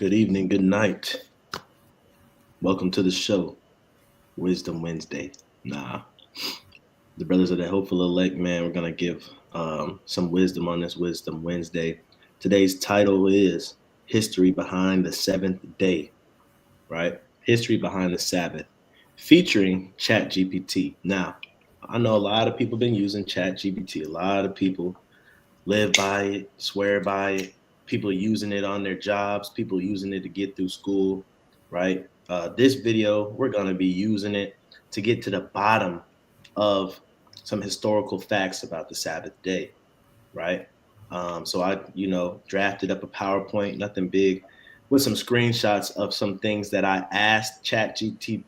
Good evening, good night. Welcome to the show, Wisdom Wednesday. The brothers of the hopeful elect, man, we're going to give some wisdom on this Wisdom Wednesday. Today's title is History Behind the Seventh Day, right? History Behind the Sabbath, featuring ChatGPT. Now, I know a lot of people been using ChatGPT. A lot of people live by it, swear by it. People using it on their jobs, people using it to get through school, right? This video, we're going to be using it to get to the bottom of some historical facts about the Sabbath day, right? So I, drafted up a PowerPoint, nothing big, with some screenshots of some things that I asked GPT,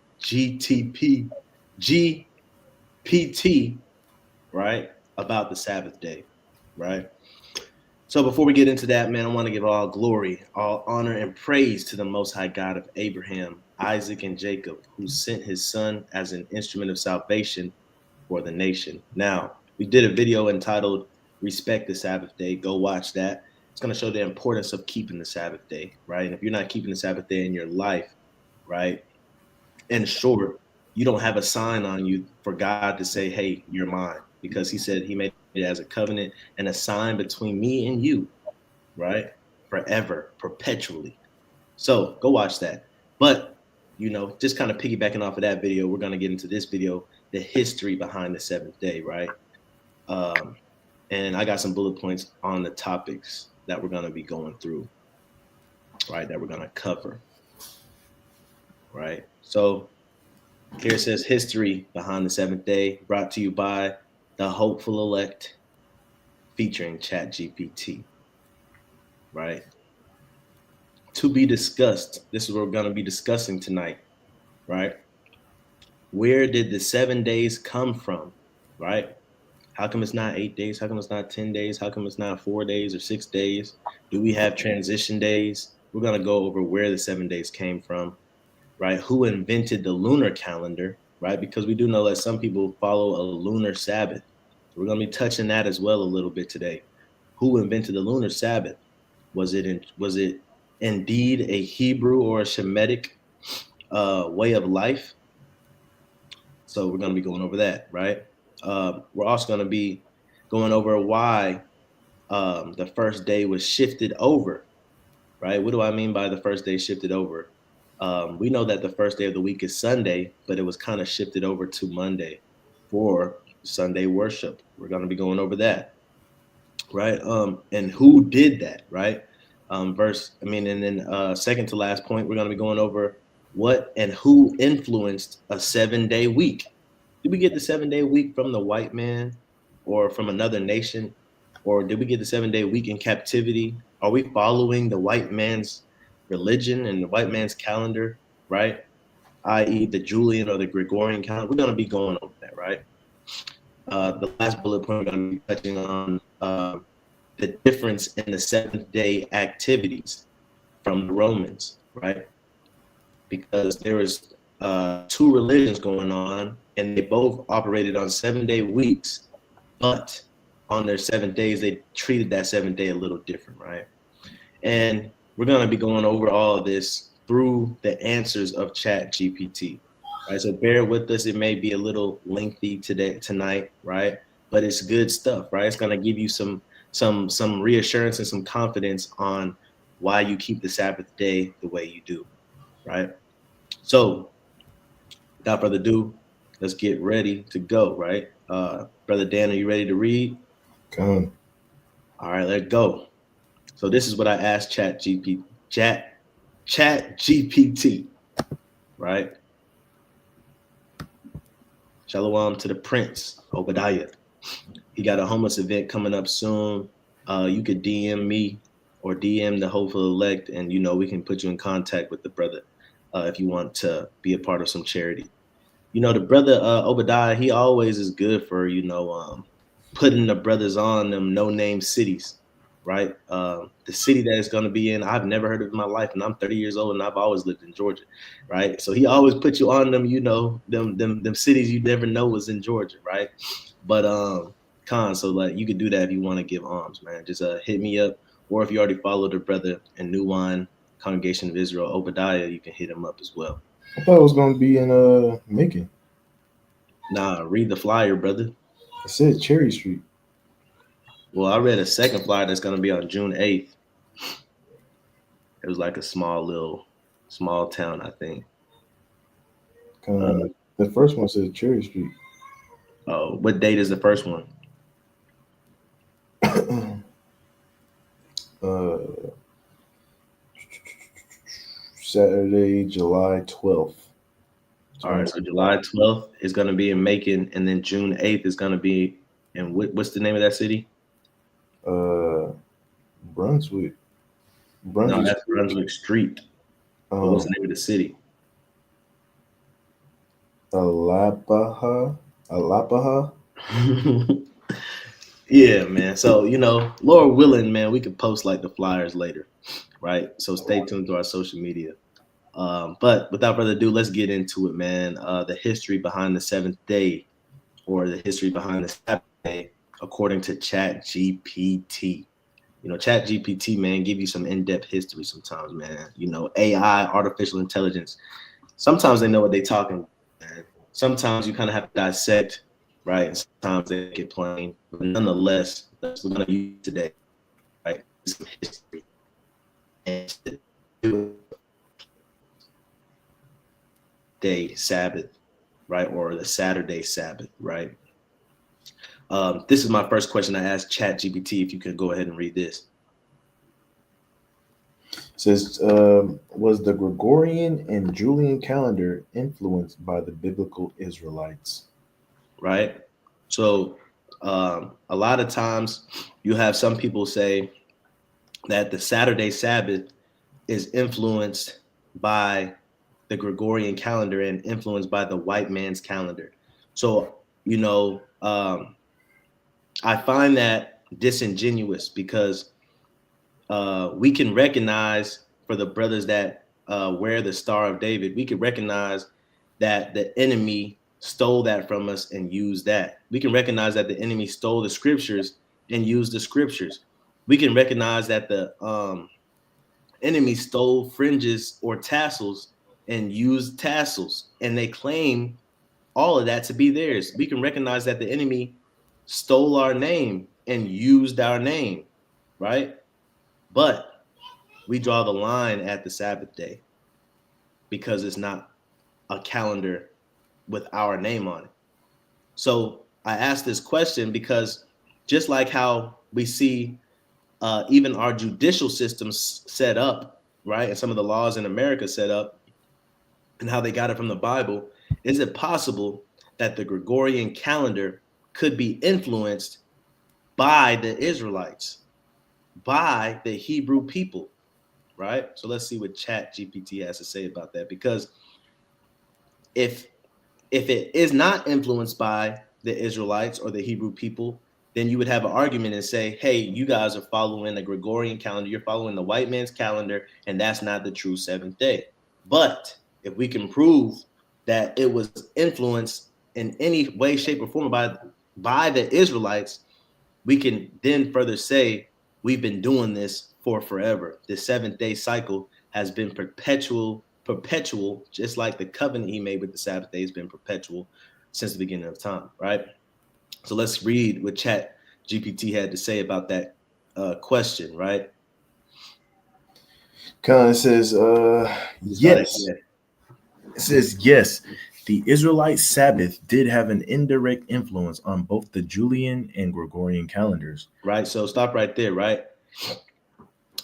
right, about the Sabbath day, right? So before we get into that, man, I want to give all glory, all honor, and praise to the Most High God of Abraham, Isaac, and Jacob, who sent his son as an instrument of salvation for the nation. Now, we did a video entitled Respect the Sabbath Day. Go watch that. It's going to show the importance of keeping the Sabbath day, right? And if you're not keeping the Sabbath day in your life, right, in short, you don't have a sign on you for God to say, hey, you're mine, because he said he made it as a covenant and a sign between me and you, right? Forever, perpetually. So go watch that. But, just kind of piggybacking off of that video, we're going to get into this video, the history behind the seventh day, right? And I got some bullet points on the topics that we're going to be going through, right? That we're going to cover, right? So here it says history behind the seventh day, brought to you by the hopeful elect, featuring ChatGPT, right? To be discussed. This is what we're going to be discussing tonight, right? Where did the 7 days come from, right? How come it's not 8 days? How come it's not 10 days? How come it's not 4 days or 6 days? Do we have transition days? We're going to go over where the 7 days came from, right? Who invented the lunar calendar, right? Because we do know that some people follow a lunar Sabbath. So we're going to be touching that as well a little bit today. Who invented the lunar Sabbath? Was it indeed a Hebrew or a Shemitic way of life? So we're going to be going over that, right? We're also going to be going over why the first day was shifted over, right? What do I mean by the first day shifted over? We know that the first day of the week is Sunday, but it was kind of shifted over to Monday for Sunday worship. We're going to be going over that, right? And who did that, right? And then second to last point, we're going to be going over what and who influenced a 7-day week. Did we get the 7-day week from the white man or from another nation? Or did we get the 7-day week in captivity? Are we following the white man's religion and the white man's calendar, right? I.e. the Julian or the Gregorian calendar? We're going to be going over that, right? The last bullet point we're going to be touching on the difference in the seventh day activities from the Romans, right? Because there was two religions going on, and they both operated on 7-day weeks, but on their 7 days, they treated that 7th day a little different, right? And we're going to be going over all of this through the answers of ChatGPT, right? So bear with us. It may be a little lengthy tonight, right? But it's good stuff, right? It's going to give you some reassurance and some confidence on why you keep the Sabbath day the way you do, right? So without further ado, let's get ready to go, right? Brother Dan, are you ready to read? Come on. All right, let's go. So this is what I asked ChatGPT, right? Shalom to the Prince, Obadiah. He got a homeless event coming up soon. You could DM me or DM the hopeful elect, and we can put you in contact with the brother if you want to be a part of some charity. The brother Obadiah, he always is good for putting the brothers on them no-name cities, right? The city that it's going to be in, I've never heard of in my life, and I'm 30 years old, and I've always lived in Georgia, right? So he always put you on them, them cities you never know was in Georgia, right? But so like you could do that if you want to give alms, man. Just hit me up, or if you already follow the brother and New Wine Congregation of Israel, Obadiah, you can hit him up as well. I thought it was going to be in Macon. Nah, read the flyer, brother. It said Cherry Street. Well, I read a second flyer that's going to be on June 8th. It was like a small town, I think. The first one says Cherry Street. Oh, what date is the first one? Saturday, July 12th. All right, so July 12th is going to be in Macon, and then June 8th is going to be in what's the name of that city? Brunswick. No, that's Brunswick Street. What's the name of the city? Alapaha. Yeah, man. So, Lord willing, man, we could post like the flyers later, right? So stay tuned to our social media. But without further ado, let's get into it, man. The history behind the seventh day, or the history behind the Sabbath day, according to ChatGPT. ChatGPT, man, give you some in-depth history sometimes, man. AI, artificial intelligence. Sometimes they know what they're talking about, man. Sometimes you kind of have to dissect, right? And sometimes they get plain. But nonetheless, that's what we're going to use today, right? Some history. And day Sabbath, right? Or the Saturday Sabbath, right? This is my first question I asked ChatGPT. If you could go ahead and read this. It says, was the Gregorian and Julian calendar influenced by the biblical Israelites? Right. So a lot of times you have some people say that the Saturday Sabbath is influenced by the Gregorian calendar and influenced by the white man's calendar. So, I find that disingenuous because we can recognize, for the brothers that wear the Star of David, we can recognize that the enemy stole that from us and used that. We can recognize that the enemy stole the scriptures and used the scriptures. We can recognize that the enemy stole fringes or tassels and used tassels, and they claim all of that to be theirs. We can recognize that the enemy stole our name and used our name, right? But we draw the line at the Sabbath day because it's not a calendar with our name on it. So I asked this question because just like how we see even our judicial systems set up, right, and some of the laws in America set up and how they got it from the Bible, is it possible that the Gregorian calendar could be influenced by the Israelites, by the Hebrew people, right? So let's see what ChatGPT has to say about that, because if it is not influenced by the Israelites or the Hebrew people, then you would have an argument and say, hey, you guys are following the Gregorian calendar, you're following the white man's calendar, and that's not the true seventh day. But if we can prove that it was influenced in any way, shape, or form by the Israelites, we can then further say we've been doing this for forever. The seventh day cycle has been perpetual, just like the covenant he made with the Sabbath day has been perpetual since the beginning of time, right? So let's read what ChatGPT had to say about that question, right? It says, yes. It says, yes, the Israelite Sabbath did have an indirect influence on both the Julian and Gregorian calendars. Right. So stop right there, right?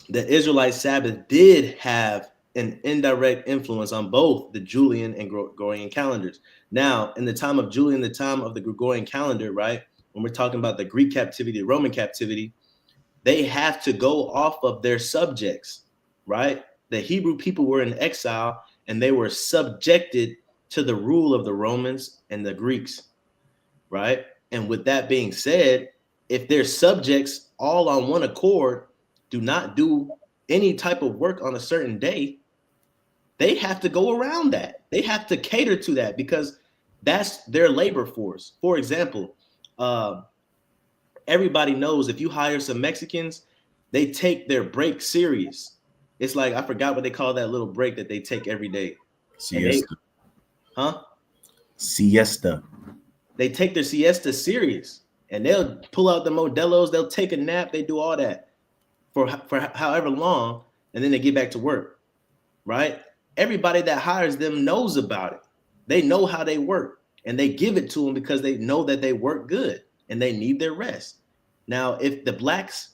The Israelite Sabbath did have an indirect influence on both the Julian and Gregorian calendars. Now, in the time of Julian, the time of the Gregorian calendar, right, when we're talking about the Greek captivity, the Roman captivity, they have to go off of their subjects, right? The Hebrew people were in exile and they were subjected to the rule of the Romans and the Greeks, right? And with that being said, if their subjects all on one accord do not do any type of work on a certain day, they have to go around that. They have to cater to that because that's their labor force. For example, everybody knows if you hire some Mexicans, they take their break serious. It's like I forgot what they call that little break that they take every day. Siesta. Huh? Siesta. They take their siesta serious, and they'll pull out the Modelo's. They'll take a nap. They do all that for however long, and then they get back to work. Right? Everybody that hires them knows about it. They know how they work, and they give it to them because they know that they work good and they need their rest. Now, if the blacks,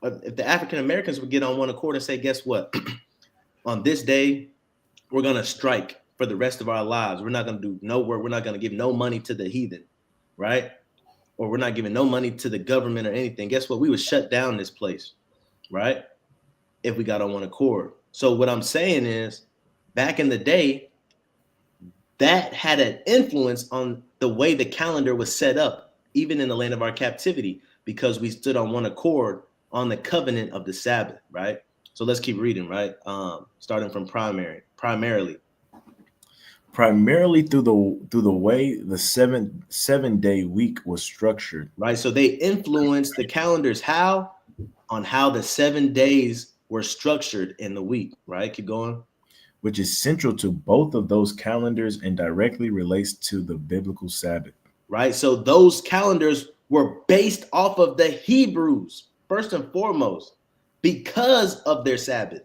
if the African Americans would get on one accord and say, guess what? On this day, we're going to strike for the rest of our lives. We're not going to do no work. We're not going to give no money to the heathen, right? Or we're not giving no money to the government or anything. Guess what? We would shut down this place, right? If we got on one accord. So what I'm saying is, back in the day, that had an influence on the way the calendar was set up, even in the land of our captivity, because we stood on one accord on the covenant of the Sabbath, right? So let's keep reading, right? Starting from primarily through the way the seven-day week was structured. Right. So they influenced the calendars on how the 7 days were structured in the week, right? Keep going. Which is central to both of those calendars and directly relates to the biblical Sabbath. Right. So those calendars were based off of the Hebrews, first and foremost, because of their Sabbath.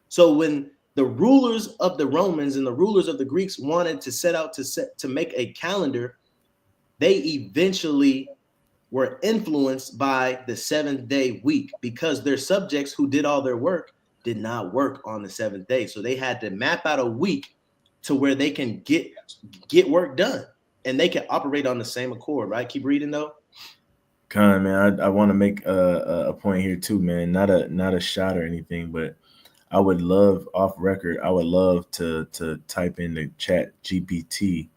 So when the rulers of the Romans and the rulers of the Greeks wanted to set out to make a calendar, they eventually were influenced by the 7-day week because their subjects who did all their work did not work on the 7th day. So they had to map out a week to where they can get work done and they can operate on the same accord, right? Keep reading though. Con, man, I want to make a point here too, man. Not a shot or anything, but I would love off record. I would love to type in the chat GPT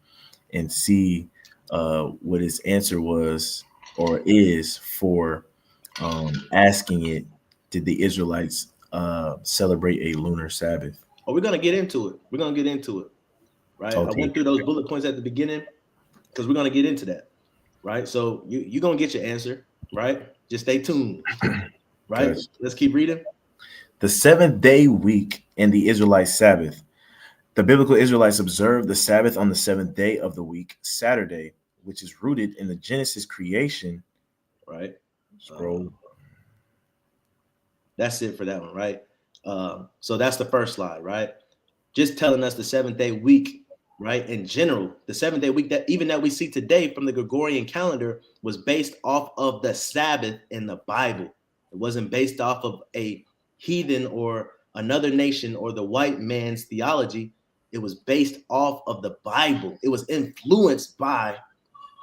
and see what his answer was or is for asking it, did the Israelites celebrate a lunar Sabbath? Oh, we're gonna get into it. Right? I went through those bullet points at the beginning because we're gonna get into that. Right? So you're gonna get your answer, right? Just stay tuned. Right? Yes. Let's keep reading. The 7th-day week and the Israelite Sabbath. The biblical Israelites observed the Sabbath on the 7th day of the week, Saturday, which is rooted in the Genesis creation. Right. Scroll. That's it for that one, right? So that's the first slide, right? Just telling us the 7th-day week, right? In general, the 7th-day week that we see today from the Gregorian calendar was based off of the Sabbath in the Bible. It wasn't based off of a heathen or another nation or the white man's theology. It was based off of the Bible. It was influenced by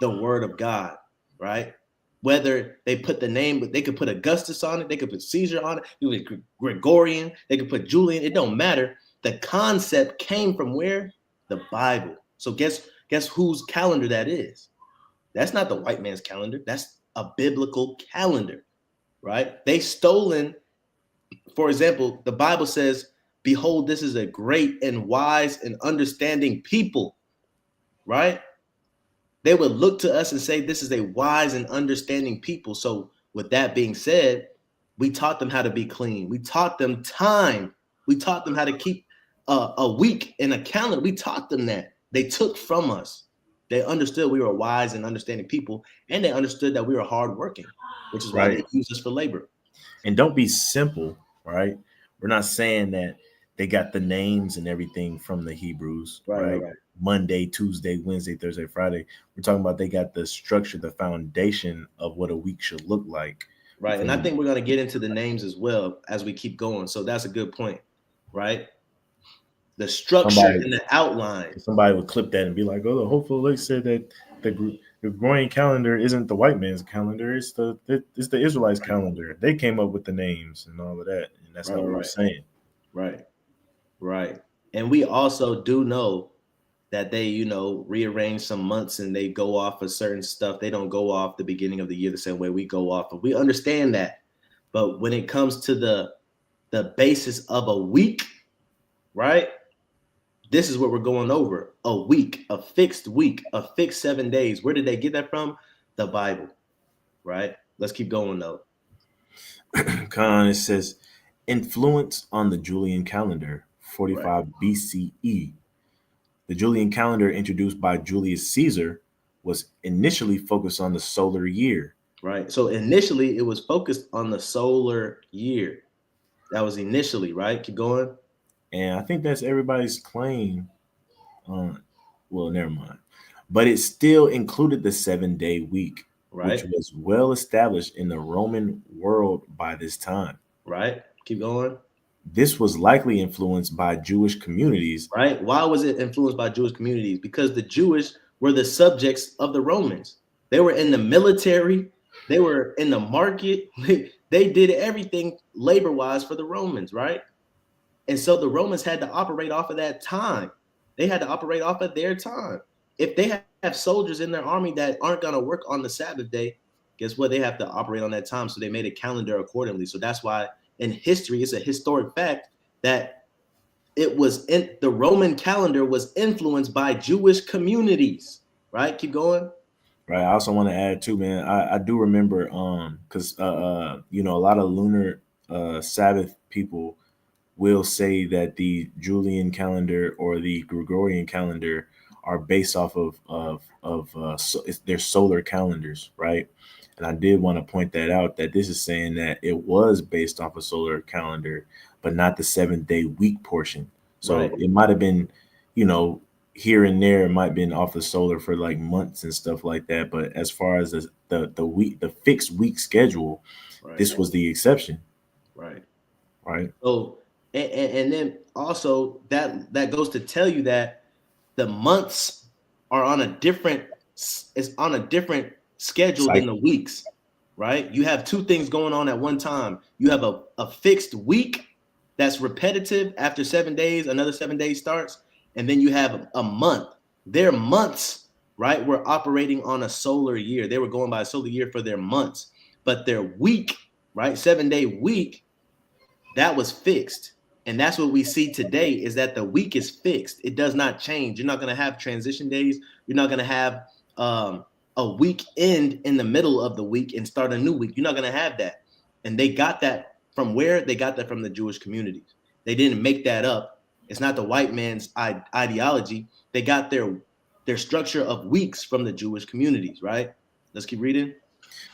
the word of God, right? Whether they put the name, but they could put Augustus on it, they could put Caesar on it, it was Gregorian, they could put Julian, it don't matter. The concept came from where? The Bible. So guess whose calendar that is? That's not the white man's calendar. That's a biblical calendar, right? They stolen, for example, the Bible says, behold, this is a great and wise and understanding people, right? They would look to us and say, this is a wise and understanding people. So with that being said, we taught them how to be clean. We taught them time. We taught them how to keep a week in a calendar. We taught them that. They took from us. They understood we were wise and understanding people, and they understood that we were hardworking, which is why they used us for labor. And don't be simple, right? We're not saying that they got the names and everything from the Hebrews, right? Monday, Tuesday, Wednesday, Thursday, Friday. We're talking about they got the structure, the foundation of what a week should look like. Right. And I think we're going to get into the names as well as we keep going. So that's a good point, right? The structure and the outline. Somebody would clip that and be like, oh, hopefully they said that the Gregorian calendar isn't the white man's calendar. It's the Israelites' calendar. They came up with the names and all of that. And that's not what we're saying. Right. And we also do know that they, rearrange some months and they go off of certain stuff. They don't go off the beginning of the year the same way we go off. But we understand that. But when it comes to the basis of a week, right? This is what we're going over. A week, a fixed 7 days. Where did they get that from? The Bible, right? Let's keep going though. Con, it says, Influence on the Julian calendar, Right. 45 BCE. The Julian calendar, introduced by Julius Caesar, was initially focused on the solar year. Right. So initially, it was focused on the solar year. That was initially, right? Keep going. And I think that's everybody's claim. Well, never mind. But it still included the 7-day week, which Right. was well established in the Roman world by this time. Right. Keep going. This was likely influenced by Jewish communities. Right. Why was it influenced by Jewish communities? Because the Jewish were the subjects of the Romans. They were in the military. They were in the market. They did everything labor wise for the Romans, right? And so the Romans had to operate off of that time. They had to operate off of their time. If they have soldiers in their army that aren't going to work on the Sabbath day, guess what? They have to operate on that time. So they made a calendar accordingly. So that's why in history, it's a historic fact that it was in the Roman calendar was influenced by Jewish communities, right? Keep going. Right. I also want to add too, man. I do remember because you know, a lot of lunar Sabbath people will say that the Julian calendar or the Gregorian calendar are based off of it's their solar calendars, right? And I did want to point that out, that this is saying that it was based off a solar calendar, but not the 7-day week portion. Right. So it might have been, you know, here and there, it might have been off the solar for like months and stuff like that. But as far as the week, the fixed week schedule, Right. this was the exception, Right. right? So and then also that goes to tell you that the months are on a different it's on a different schedule than the weeks, right? You have two things going on at one time. You have a fixed week that's repetitive after 7 days, another 7 days starts, and then you have a month. Their months, right, were operating on a solar year. They were going by a solar year for their months, but their week, right, 7-day week, that was fixed. And that's what we see today is that the week is fixed. It does not change. You're not going to have transition days. You're not going to have a week end in the middle of the week and start a new week. You're not going to have that. And they got that from where? They got that from the Jewish communities. They didn't make that up. It's not the white man's ideology. They got their structure of weeks from the Jewish communities, right? Let's keep reading.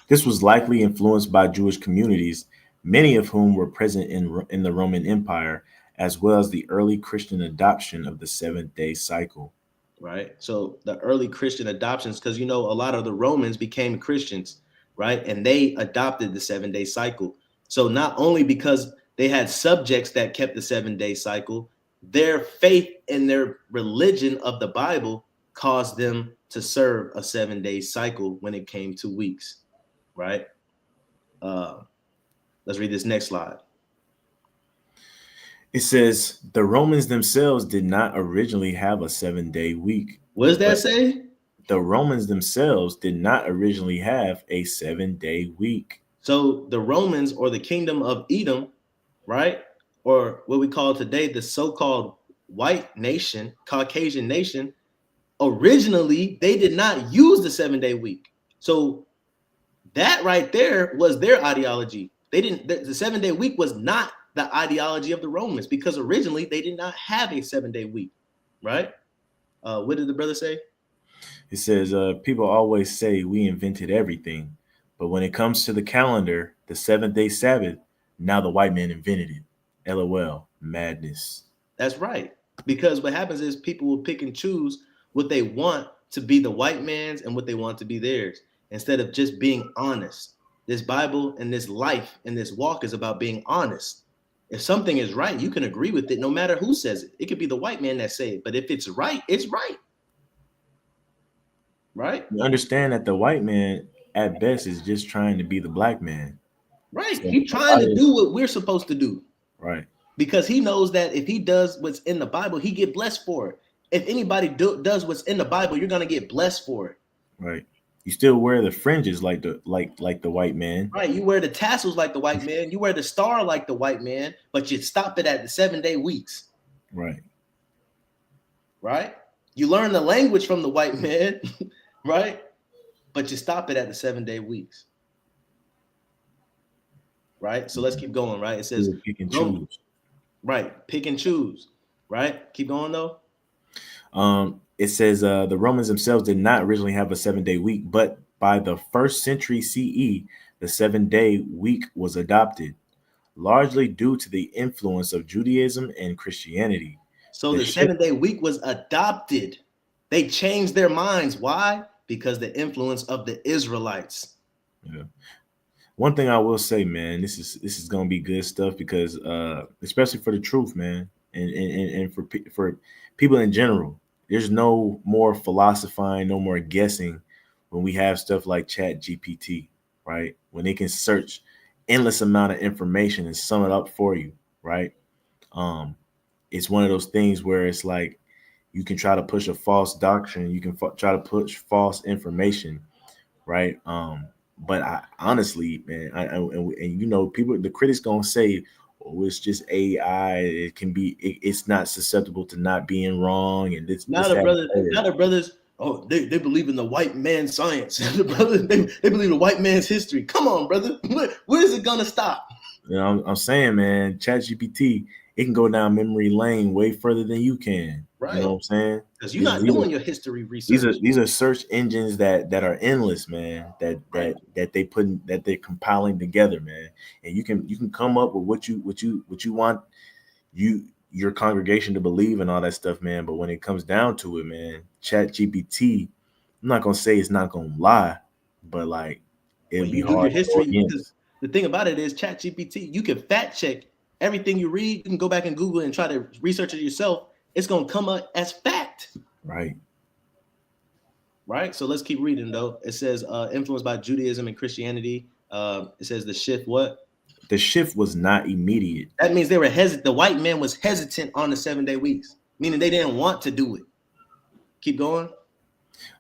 This was likely influenced by Jewish communities, many of whom were present in the Roman Empire, as well as the early Christian adoption of the 7-day cycle. Right. So the early Christian adoptions, because you know a lot of the Romans became Christians, right? And they adopted the 7-day cycle. So not only because they had subjects that kept the 7-day cycle, their faith and their religion of the Bible caused them to serve a 7-day cycle when it came to weeks, right? Let's read this next slide. It says the Romans themselves did not originally have a 7-day week. What does that say? The Romans themselves did not originally have a 7-day week. So the Romans, or the kingdom of Edom, right? Or what we call today the so-called white nation, Caucasian nation, originally they did not use the 7-day week. So that right there was their ideology. They didn't, the 7-day week was not the ideology of the Romans, because originally they did not have a 7-day week, right? What did the brother say? It says, people always say we invented everything, but when it comes to the calendar, the 7-day Sabbath, now the white man invented it. LOL, madness. That's right. Because what happens is people will pick and choose what they want to be the white man's and what they want to be theirs, instead of just being honest. This Bible and this life and this walk is about being honest. If something is right, you can agree with it no matter who says it. It could be the white man that say it, but if it's right, it's right. Right? You understand that the white man at best is just trying to be the black man. Right. So, He's trying to do what we're supposed to do. Right. Because he knows that if he does what's in the Bible, he get blessed for it. If anybody does what's in the Bible, you're going to get blessed for it. Right. You still wear the fringes like the white man. Right. You wear the tassels like the white man. You wear the star like the white man, but you stop it at the 7-day weeks. Right. Right. You learn the language from the white man, right? But you stop it at the 7-day weeks. right? So let's keep going, right? It says, Pick and choose. right, pick and choose, right? Keep going though. It says the Romans themselves did not originally have a 7-day week, but by the 1st century CE, the 7-day week was adopted, largely due to the influence of Judaism and Christianity. So the 7-day week was adopted. They changed their minds. Why? Because the influence of the Israelites. Yeah. One thing I will say, man, this is gonna be good stuff because especially for the truth, man, and for people in general, there's no more philosophizing, no more guessing when we have stuff like Chat GPT, right? When they can search endless amount of information and sum it up for you, right? It's one of those things where it's like you can try to push a false doctrine, you can try to push false information, right? But I honestly, man, and you know, people, the critics gonna say, "Oh, it's just AI. It can be. It's not susceptible to not being wrong." And this, Now this, the that, brothers, and the now the brothers, oh, they believe in the white man's science. The brothers, they believe in the white man's history. Come on, brother. Where is it gonna stop? you know, I'm saying, man, ChatGPT, it can go down memory lane way further than you can. Right. You know what I'm saying? Because you're not doing your history research. These are search engines that are endless, man. Right. That they're compiling together, man. And you can come up with what you want your congregation to believe and all that stuff, man. But when it comes down to it, man, Chat GPT, I'm not gonna say it's not gonna lie, but like it'll When be you do your hard. history, because the thing about it is Chat GPT, you can fact check everything you read. You can go back and Google and try to research it yourself. It's gonna come up as fact. Right. Right. So let's keep reading though. It says influenced by Judaism and Christianity. It says the shift what? The shift was not immediate. That means they were hesitant. The white man was hesitant on the 7-day weeks, meaning they didn't want to do it. Keep going.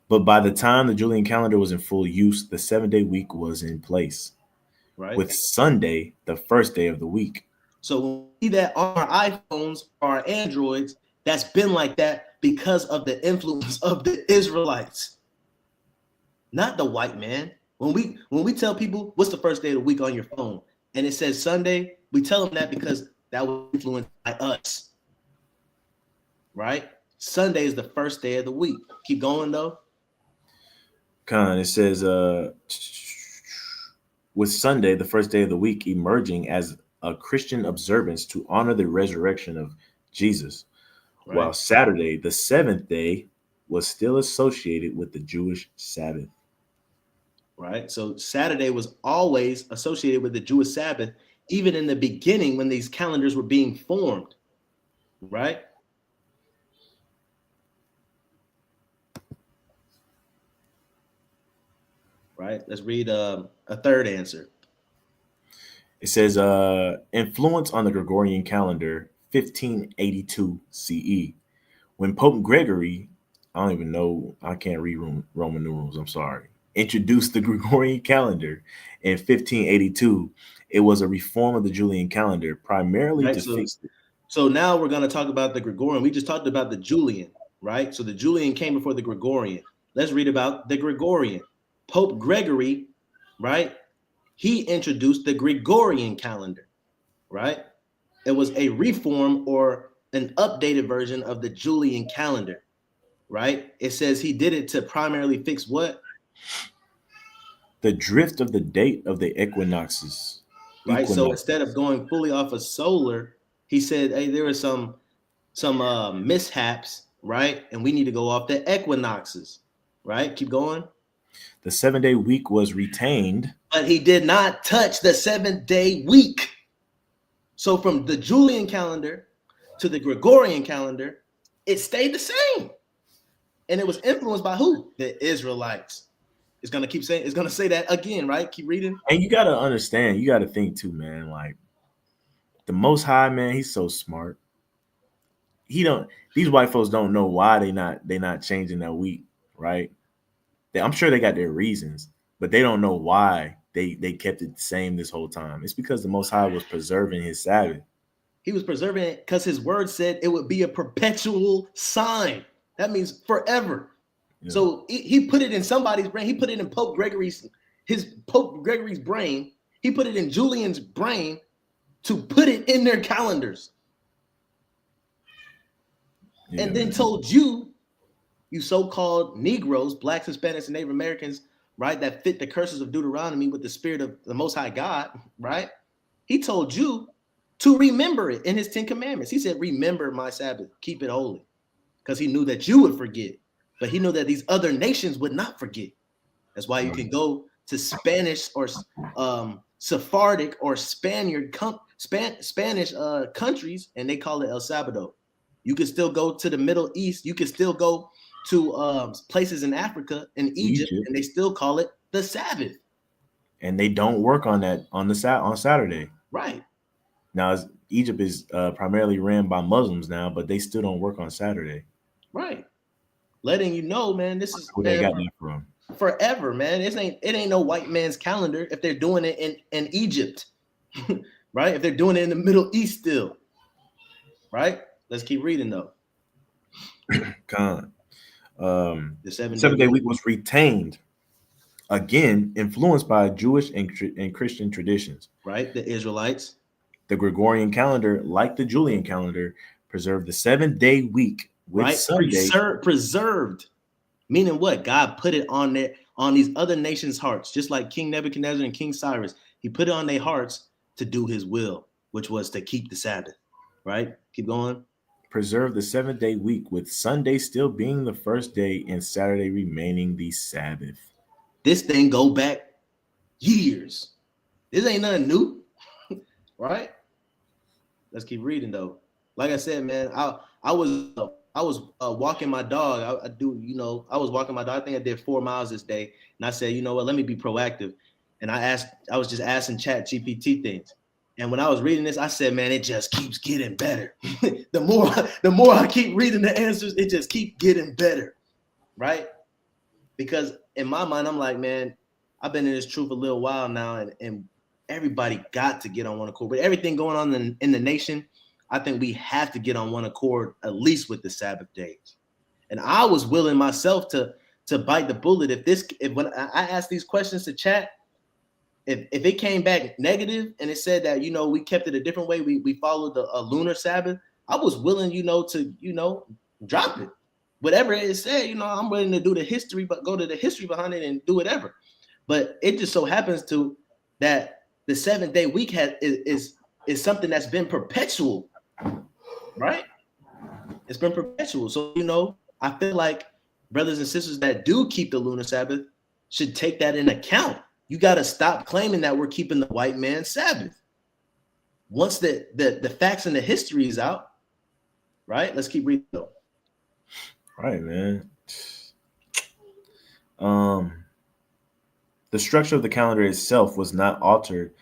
But by the time the Julian calendar was in full use, the 7-day week was in place. Right. With Sunday, the first day of the week. So when we see that on our iPhones or our Androids, that's been like that because of the influence of the Israelites, not the white man. When we tell people what's the first day of the week on your phone and it says Sunday, we tell them that because that was influenced by us. Right? Sunday is the first day of the week. Keep going though. It says with Sunday, the first day of the week, emerging as a Christian observance to honor the resurrection of Jesus, right, while Saturday, the 7th day, was still associated with the Jewish Sabbath. Right. So Saturday was always associated with the Jewish Sabbath, even in the beginning when these calendars were being formed. Right. Right. Let's read a third answer. It says influence on the Gregorian calendar, 1582 CE. When Pope Gregory, I don't even know, I can't read Roman numerals, I'm sorry, introduced the Gregorian calendar in 1582, it was a reform of the Julian calendar, primarily to fix it. So now we're going to talk about the Gregorian. We just talked about the Julian, right? So the Julian came before the Gregorian. Let's read about the Gregorian. Pope Gregory, right? He introduced the Gregorian calendar, right? It was a reform or an updated version of the Julian calendar, right? It says he did it to primarily fix what? The drift of the date of the equinoxes. Right. So instead of going fully off of solar, he said, hey, there were some mishaps, right? And we need to go off the equinoxes, right? Keep going. The 7-day week was retained. But he did not touch the 7-day week. So from the Julian calendar to the Gregorian calendar, it stayed the same. And it was influenced by who? The Israelites. It's going to say that again, right? Keep reading. And you got to understand, you got to think too, man, like the Most High, man, he's so smart. These white folks don't know why they not changing that week, right? I'm sure they got their reasons, but they don't know why they kept it the same this whole time. It's because the Most High was preserving his Sabbath. He was preserving it because his word said it would be a perpetual sign. That means forever. Yeah. So he put it in somebody's brain. He put it in Pope Gregory's brain He put it in Julian's brain to put it in their calendars. Yeah, and then man. told you so-called Negroes, Blacks, Hispanics, and Native Americans, right, that fit the curses of Deuteronomy with the spirit of the Most High God, right? He told you to remember it in his 10 commandments. He said, remember my Sabbath, keep it holy, because he knew that you would forget, but he knew that these other nations would not forget. That's why you can go to Spanish or Sephardic or Spanish countries, and they call it El Salvador. You can still go to the Middle East. You can still go to places in Africa and Egypt, and they still call it the Sabbath. And they don't work on that on Saturday. Right. Now, Egypt is primarily ran by Muslims now, but they still don't work on Saturday. Right. Letting you know, man, this is where they got that from. Forever, man. It ain't no white man's calendar if they're doing it in Egypt, right? If they're doing it in the Middle East still, right? Let's keep reading though. Con. The seventh-day week was retained, again influenced by Jewish and Christian traditions. Right, the Israelites. The Gregorian calendar, like the Julian calendar, preserved the 7-day week with right? Sunday Preserved. Meaning what? God put it on these other nations' hearts, just like King Nebuchadnezzar and King Cyrus. He put it on their hearts to do his will, which was to keep the Sabbath. Right? Keep going. Preserve the 7-day week, with Sunday still being the first day and Saturday remaining the Sabbath. This thing go back years. This ain't nothing new, right? Let's keep reading though. Like I said, man, I was walking my dog. I was walking my dog. I think I did 4 miles this day, and I said, you know what? Let me be proactive. And I was just asking Chat GPT things. And when I was reading this, I said, man, it just keeps getting better. the more I keep reading the answers, it just keeps getting better, right? Because in my mind, I'm like, man, I've been in this truth a little while now, and everybody got to get on one accord. With everything going on in the nation, I think we have to get on one accord, at least with the Sabbath days. And I was willing myself to bite the bullet. If when I asked these questions to Chat, if it came back negative and it said that, we kept it a different way, we followed a lunar Sabbath, I was willing, to drop it. Whatever it said, I'm willing to do the history, but go to the history behind it and do whatever. But it just so happens to that the 7-day week is something that's been perpetual, right? It's been perpetual. So, I feel like brothers and sisters that do keep the lunar Sabbath should take that in account. You got to stop claiming that we're keeping the white man's Sabbath. Once the facts and the history is out, right? Let's keep reading though. Right, man. The structure of the calendar itself was not altered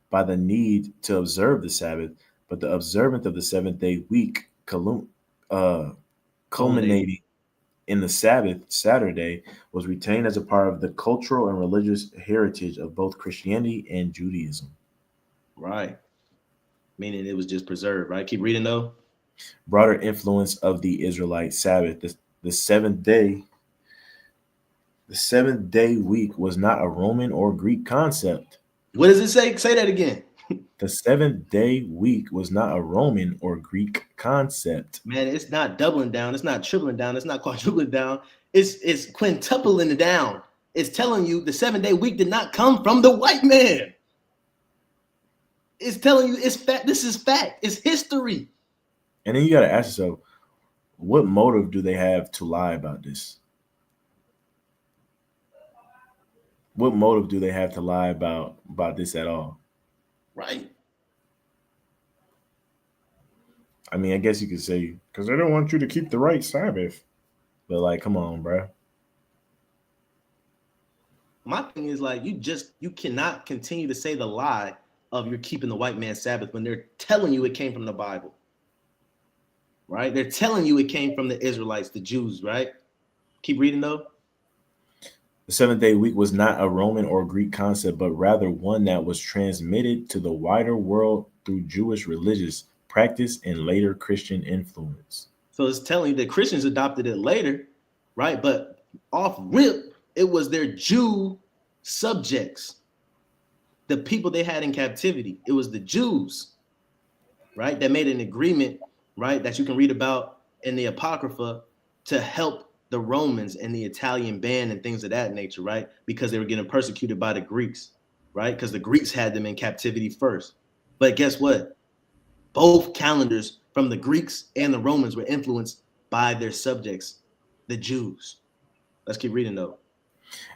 by the need to observe the Sabbath, but the observance of the 7-day week culminating in the Sabbath, Saturday, was retained as a part of the cultural and religious heritage of both Christianity and Judaism. Right. Meaning it was just preserved, right? Keep reading though. Broader influence of the Israelite Sabbath. The 7-day week was not a Roman or Greek concept. What does it say? Say that again. The 7-day week was not a Roman or Greek concept. Man, it's not doubling down. It's not tripling down. It's not quadrupling down. It's quintupling down. It's telling you the 7-day week did not come from the white man. It's telling you it's fact. This is fact. It's history. And then you got to ask yourself, what motive do they have to lie about this? What motive do they have to lie about this at all? Right. I mean, I guess you could say, because they don't want you to keep the right Sabbath. But like, come on, bro. My thing is like, you cannot continue to say the lie of you're keeping the white man's Sabbath when they're telling you it came from the Bible. Right? They're telling you it came from the Israelites, the Jews, right? Keep reading though. The 7-day week was not a Roman or Greek concept, but rather one that was transmitted to the wider world through Jewish religious practice and later Christian influence. So it's telling you that Christians adopted it later, right? But off rip, it was their Jew subjects the people they had in captivity. It was the Jews, right, that made an agreement, right, that you can read about in the Apocrypha to help the Romans and the Italian band and things of that nature, right? Because they were getting persecuted by the Greeks, right? Because the Greeks had them in captivity first. But guess what? Both calendars from the Greeks and the Romans were influenced by their subjects, the Jews. Let's keep reading though.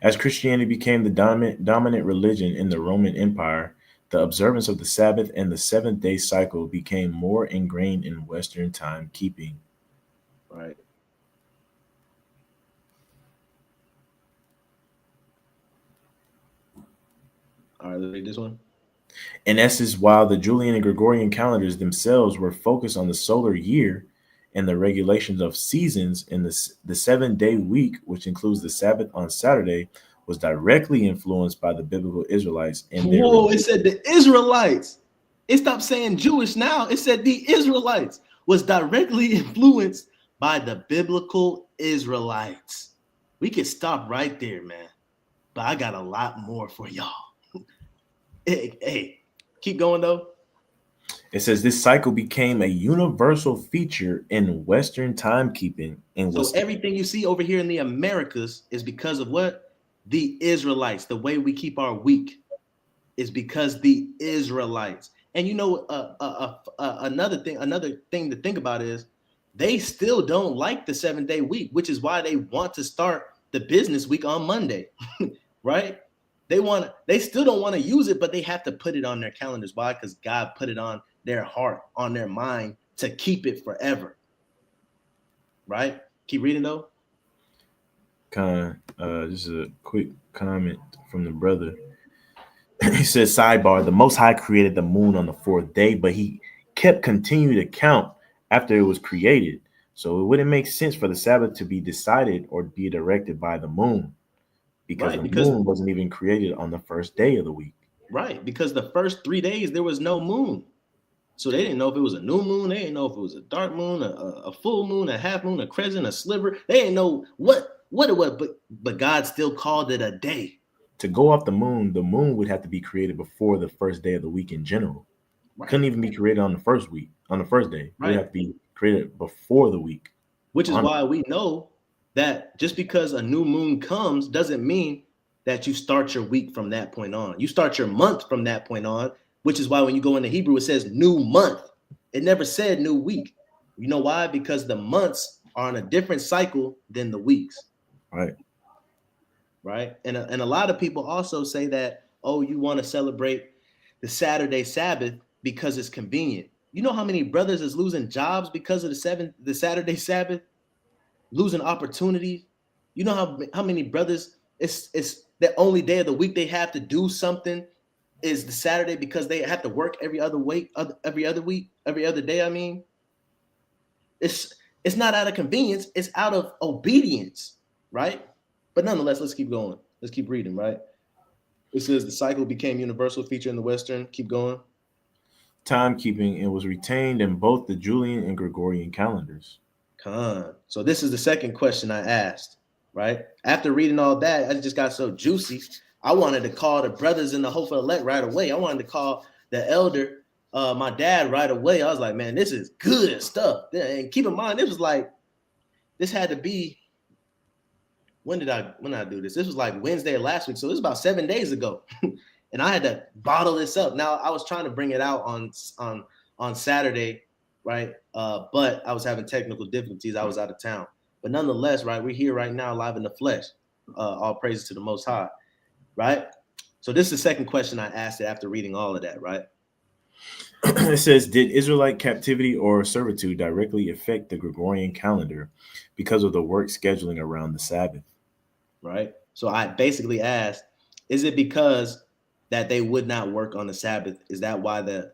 As Christianity became the dominant religion in the Roman Empire, the observance of the Sabbath and the seventh-day cycle became more ingrained in Western timekeeping. Right. All right, let's read this one. In essence, while the Julian and Gregorian calendars themselves were focused on the solar year and the regulations of seasons in the 7-day week, which includes the Sabbath on Saturday, was directly influenced by the biblical Israelites and their Whoa, it said the Israelites. It stopped saying Jewish now. It said the Israelites was directly influenced by the biblical Israelites. We could stop right there, man. But I got a lot more for y'all. Hey, keep going though. It says this cycle became a universal feature in Western timekeeping and So was everything you see over here in the Americas is because of what? The Israelites. The way we keep our week is because the Israelites. And you know, another thing to think about is they still don't like the 7-day week, which is why they want to start the business week on Monday, right? They still don't want to use it, but they have to put it on their calendars. Why? Because God put it on their heart, on their mind to keep it forever. Right? Keep reading though. just a quick comment from the brother. He says, sidebar, the Most High created the moon on the 4th day, but he kept continuing to count after it was created. So it wouldn't make sense for the Sabbath to be decided or be directed by the moon because the moon wasn't even created on the first day of the week. Right, because the first 3 days there was no moon. So they didn't know if it was a new moon. They didn't know if it was a dark moon, a full moon, a half moon, a crescent, a sliver. They didn't know what it was, but God still called it a day. To go off the moon would have to be created before the first day of the week in general. Right. Couldn't even be created on the first day. Right. It would have to be created before the week. Which is why we know that just because a new moon comes doesn't mean that you start your week from that point on. You start your month from that point on, which is why when you go into Hebrew, it says new month. It never said new week. You know why? Because the months are on a different cycle than the weeks. Right. Right. And a lot of people also say that, oh, you want to celebrate the Saturday Sabbath because it's convenient. You know how many brothers is losing jobs because of the Saturday Sabbath, losing opportunities? You know how many brothers it's the only day of the week they have to do something is the Saturday because they have to work every other day. I mean, it's not out of convenience, it's out of obedience, right? But nonetheless, let's keep going. Let's keep reading, right? It says the cycle became universal feature in the Western. Keep going. Timekeeping, it was retained in both the Julian and Gregorian calendars. So this is the second question I asked, right? After reading all that, I just got so juicy. I wanted to call the brothers in the Hopeful Elect right away. I wanted to call the elder, my dad, right away. I was like, man, this is good stuff. And keep in mind, this had to be, when did I do this? This was like Wednesday of last week. So it was about 7 days ago. And I had to bottle this up. Now I was trying to bring it out on Saturday, right? But I was having technical difficulties. I was out of town. But nonetheless, right, we're here right now live in the flesh. All praises to the Most High, right? So this is the second question I asked it after reading all of that, right? It says, did Israelite captivity or servitude directly affect the Gregorian calendar because of the work scheduling around the Sabbath? Right. So I basically asked, is it because that they would not work on the Sabbath? Is that why the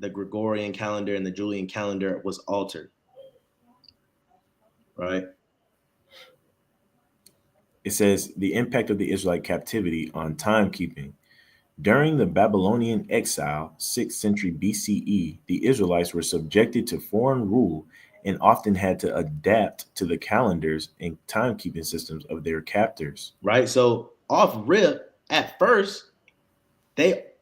Gregorian calendar and the Julian calendar was altered? Right. It says the impact of the Israelite captivity on timekeeping. During the Babylonian exile, 6th century BCE, the Israelites were subjected to foreign rule and often had to adapt to the calendars and timekeeping systems of their captors. Right. So off rip, at first,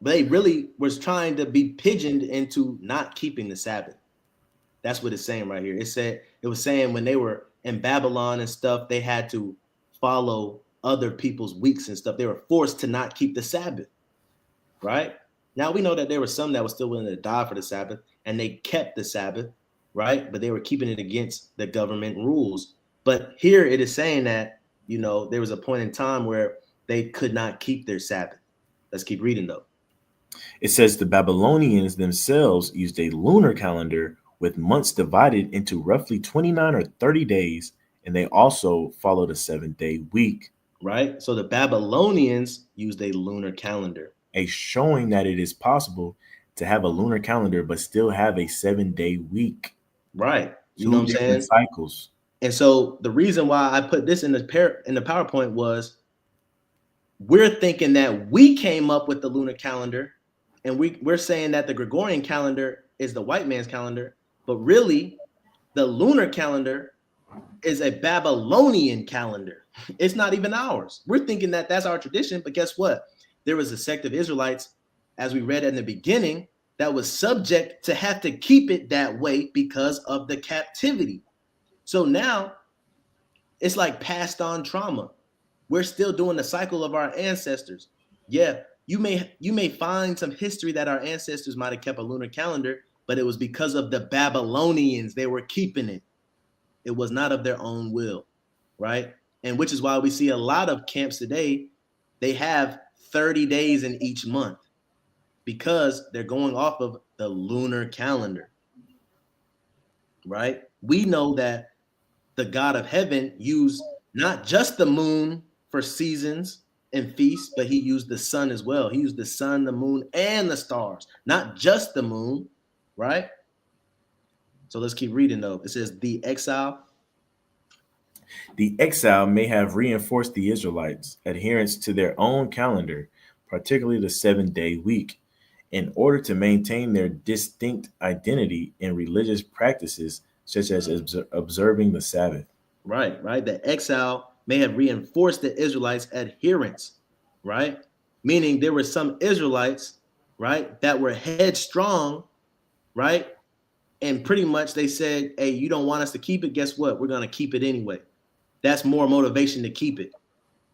They really was trying to be pigeoned into not keeping the Sabbath. That's what it's saying right here. It was saying when they were in Babylon and stuff, they had to follow other people's weeks and stuff. They were forced to not keep the Sabbath, right? Now we know that there were some that were still willing to die for the Sabbath, and they kept the Sabbath, right? But they were keeping it against the government rules. But here it is saying that, there was a point in time where they could not keep their Sabbath. Let's keep reading though. It says the Babylonians themselves used a lunar calendar with months divided into roughly 29 or 30 days, and they also followed a 7-day week. Right? So the Babylonians used a lunar calendar. Showing that it is possible to have a lunar calendar but still have a 7-day week. Right. You know what I'm saying? Cycles. And so the reason why I put this in the PowerPoint was we're thinking that we came up with the lunar calendar, and we're saying that the Gregorian calendar is the white man's calendar, but really the lunar calendar is a Babylonian calendar. It's not even ours. We're thinking that that's our tradition, but guess what? There was a sect of Israelites, as we read in the beginning, that was subject to have to keep it that way because of the captivity. So now it's like passed on trauma. We're still doing the cycle of our ancestors. Yeah, you may find some history that our ancestors might have kept a lunar calendar, but it was because of the Babylonians. They were keeping it. It was not of their own will, right? And which is why we see a lot of camps today, they have 30 days in each month because they're going off of the lunar calendar, right? We know that the God of heaven used not just the moon for seasons and feasts, but he used the sun as well. He used the sun, the moon, and the stars, not just the moon, right? So let's keep reading though. It says the exile. The exile may have reinforced the Israelites' adherence to their own calendar, particularly the 7-day week, in order to maintain their distinct identity in religious practices, such as observing the Sabbath. Right. The exile may have reinforced the Israelites' adherence, right? Meaning there were some Israelites, right, that were headstrong, right? And pretty much they said, hey, you don't want us to keep it. Guess what? We're going to keep it anyway. That's more motivation to keep it,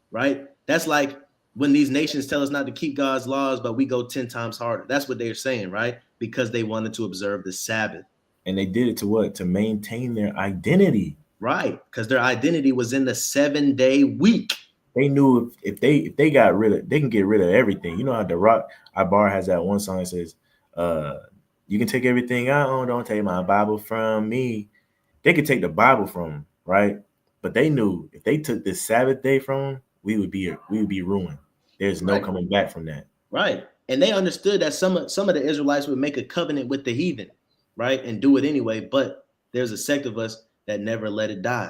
right? That's like when these nations tell us not to keep God's laws, but we go 10 times harder. That's what they're saying, right? Because they wanted to observe the Sabbath. And they did it to what? To maintain their identity. Right, because their identity was in the 7-day week. They knew if they got rid of, they can get rid of everything. You know how the Rock Ibar has that one song that says, you can take everything I own, don't take my Bible from me. They could take the Bible from them, right? But they knew if they took this Sabbath day from them, we would be ruined. There's no coming back from that. Right. And they understood that some of the Israelites would make a covenant with the heathen, right? And do it anyway. But there's a sect of us that never let it die,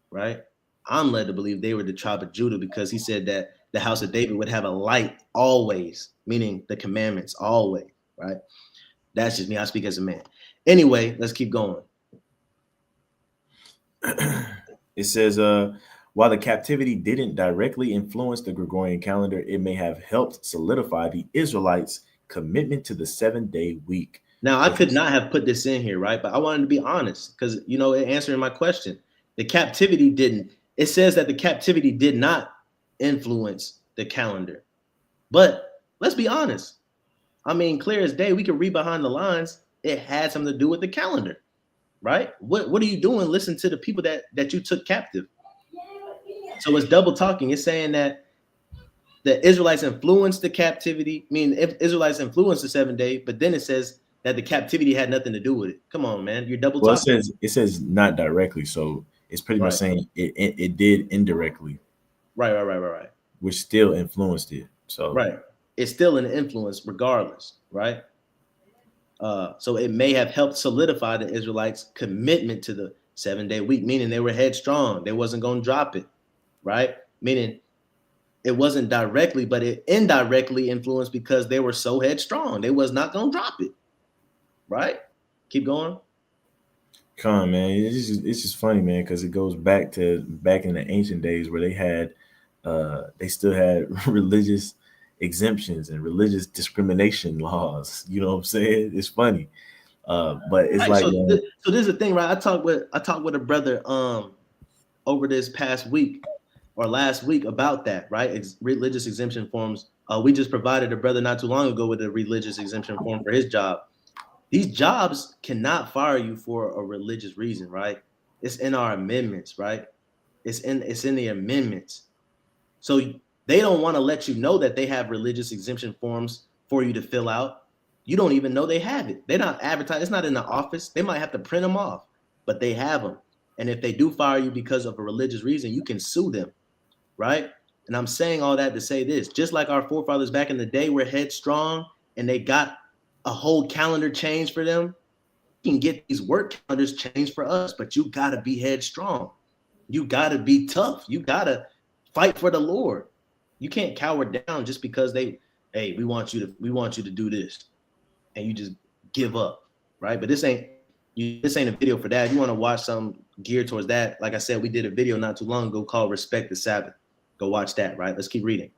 right? I'm led to believe they were the tribe of Judah because he said that the house of David would have a light always, meaning the commandments always, right? That's just me. I speak as a man. Anyway, let's keep going. It says, while the captivity didn't directly influence the Gregorian calendar, it may have helped solidify the Israelites' commitment to the 7-day week. Now, I could not have put this in here, right? But I wanted to be honest because, answering my question, the captivity didn't. It says that the captivity did not influence the calendar. But let's be honest. I mean, clear as day, we can read behind the lines. It had something to do with the calendar, right? What are you doing? Listen to the people that you took captive. So it's double talking. It's saying that the Israelites influenced the captivity. I mean, if Israelites influenced the 7-day, but then it says that the captivity had nothing to do with it. Come on, man. You're double talking. It says not directly. So it's pretty much saying it did indirectly. Right. Which still influenced it. So right. It's still an influence regardless, right? So it may have helped solidify the Israelites' commitment to the 7-day week, meaning they were headstrong. They wasn't going to drop it, right? Meaning it wasn't directly, but it indirectly influenced because they were so headstrong. They was not going to drop it, right? Keep going. Come on, man. It's just funny, man, because it goes back in the ancient days where they still had religious exemptions and religious discrimination laws. You know what I'm saying? It's funny. But it's Right. like, So, man, so this is the thing, right? I talked with a brother over this past week or last week about that, right? Religious exemption forms. We just provided a brother not too long ago with a religious exemption form for his job. These jobs cannot fire you for a religious reason, right? It's in our amendments, right? It's in the amendments. So they don't want to let you know that they have religious exemption forms for you to fill out. You don't even know they have it. They're not advertised. It's not in the office. They might have to print them off, but they have them. And if they do fire you because of a religious reason, you can sue them, right? And I'm saying all that to say this: just like our forefathers back in the day were headstrong and they got a whole calendar changed for them, you can get these work calendars changed for us, but you got to be headstrong. You got to be tough. You got to fight for the Lord. You can't cower down just because hey, we want you to do this, and you just give up, right? But this ain't a video for that. You want to watch something geared towards that? Like I said, we did a video not too long ago called "Respect the Sabbath." Go watch that, right? Let's keep reading.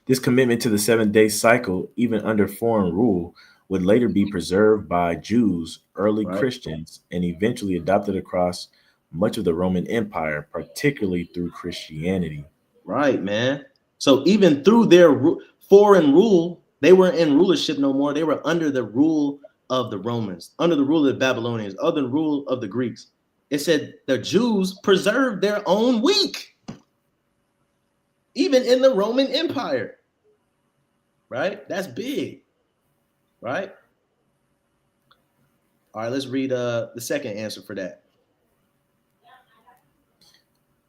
This commitment to the 7-day cycle, even under foreign rule, would later be preserved by Jews, early Right. Christians, and eventually adopted across much of the Roman Empire, particularly through Christianity. Right, man. So even through their foreign rule, they weren't in rulership no more. They were under the rule of the Romans, under the rule of the Babylonians, under the rule of the Greeks. It said the Jews preserved their own week, even in the Roman Empire. Right? That's big. Right? All right, let's read the second answer for that.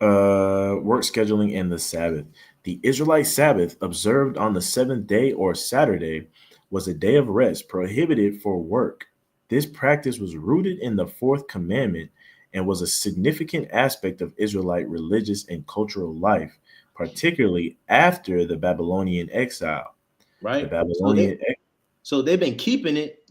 Work scheduling and the Sabbath. The Israelite Sabbath, observed on the 7th day or Saturday, was a day of rest prohibited for work. This practice was rooted in the fourth commandment and was a significant aspect of Israelite religious and cultural life, particularly after the Babylonian exile. Right? The Babylonian So they've been keeping it,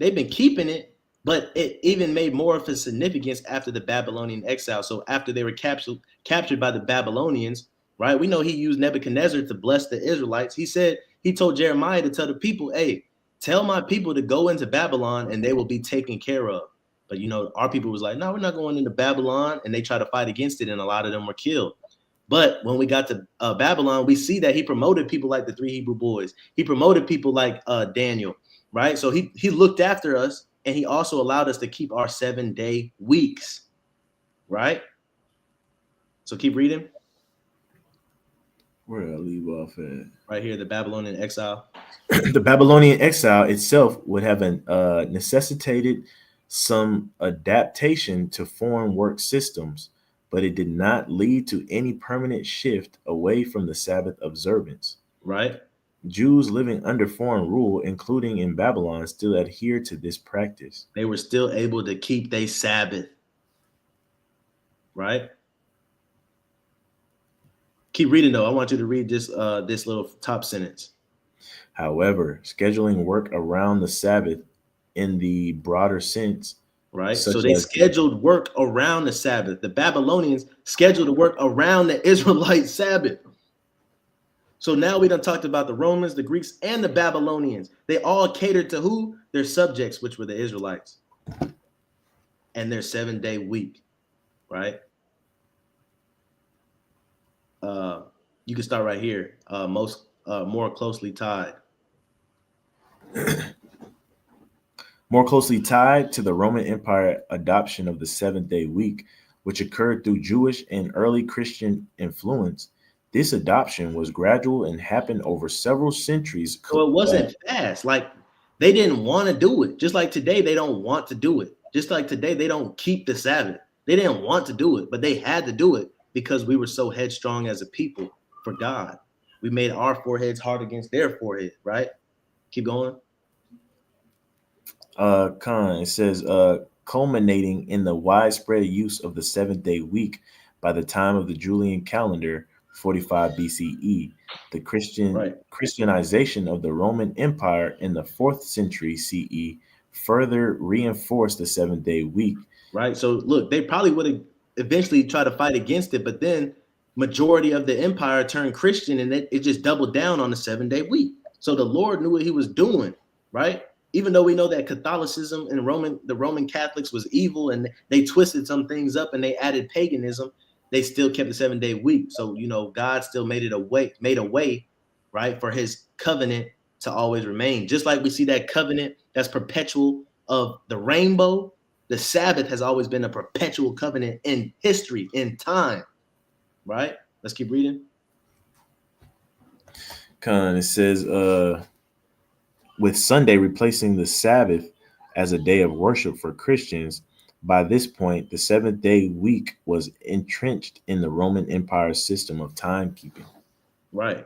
but it even made more of a significance after the Babylonian exile. So after they were captured by the Babylonians, right? We know he used Nebuchadnezzar to bless the Israelites. He told Jeremiah to tell the people, hey, tell my people to go into Babylon and they will be taken care of. But our people was like, no, we're not going into Babylon. And they tried to fight against it, and a lot of them were killed. But when we got to Babylon, we see that he promoted people like the 3 Hebrew boys. He promoted people like Daniel, right? So he looked after us, and he also allowed us to keep our 7-day weeks, right? So keep reading. Where did I leave off at? Right here, the Babylonian exile. The Babylonian exile itself would have necessitated some adaptation to foreign work systems, but it did not lead to any permanent shift away from the Sabbath observance. Right. Jews living under foreign rule, including in Babylon, still adhered to this practice. They were still able to keep their Sabbath. Right. Keep reading though. I want you to read this little top sentence. However, scheduling work around the Sabbath in the broader sense, right? So they scheduled work around the Sabbath. The Babylonians scheduled to work around the Israelite Sabbath. So now we done talked about the Romans, the Greeks, and the Babylonians. They all catered to who? Their subjects, which were the Israelites, and their 7-day week, right? You can start right here. More closely tied. More closely tied to the Roman Empire adoption of the 7-day week, which occurred through Jewish and early Christian influence. This adoption was gradual and happened over several centuries. So it wasn't fast. Like, they didn't want to do it. Just like today, they don't want to do it. Just like today, they don't keep the Sabbath. They didn't want to do it, but they had to do it because we were so headstrong as a people for God. We made our foreheads hard against their forehead, right? Keep going. It says, culminating in the widespread use of the 7-day week by the time of the Julian calendar, 45 BCE, the Christianization of the Roman Empire in the 4th century CE further reinforced the 7-day week. Right. So look, they probably would have eventually tried to fight against it, but then majority of the empire turned Christian, and it just doubled down on the 7-day week. So the Lord knew what he was doing, right? Even though we know that Catholicism and the Roman Catholics was evil and they twisted some things up and they added paganism, they still kept the 7-day week. So, God still made a way, right, for his covenant to always remain. Just like we see that covenant that's perpetual of the rainbow, the Sabbath has always been a perpetual covenant in history, in time, right? Let's keep reading. It says, with Sunday replacing the Sabbath as a day of worship for Christians, by this point, the 7-day week was entrenched in the Roman Empire's system of timekeeping. Right.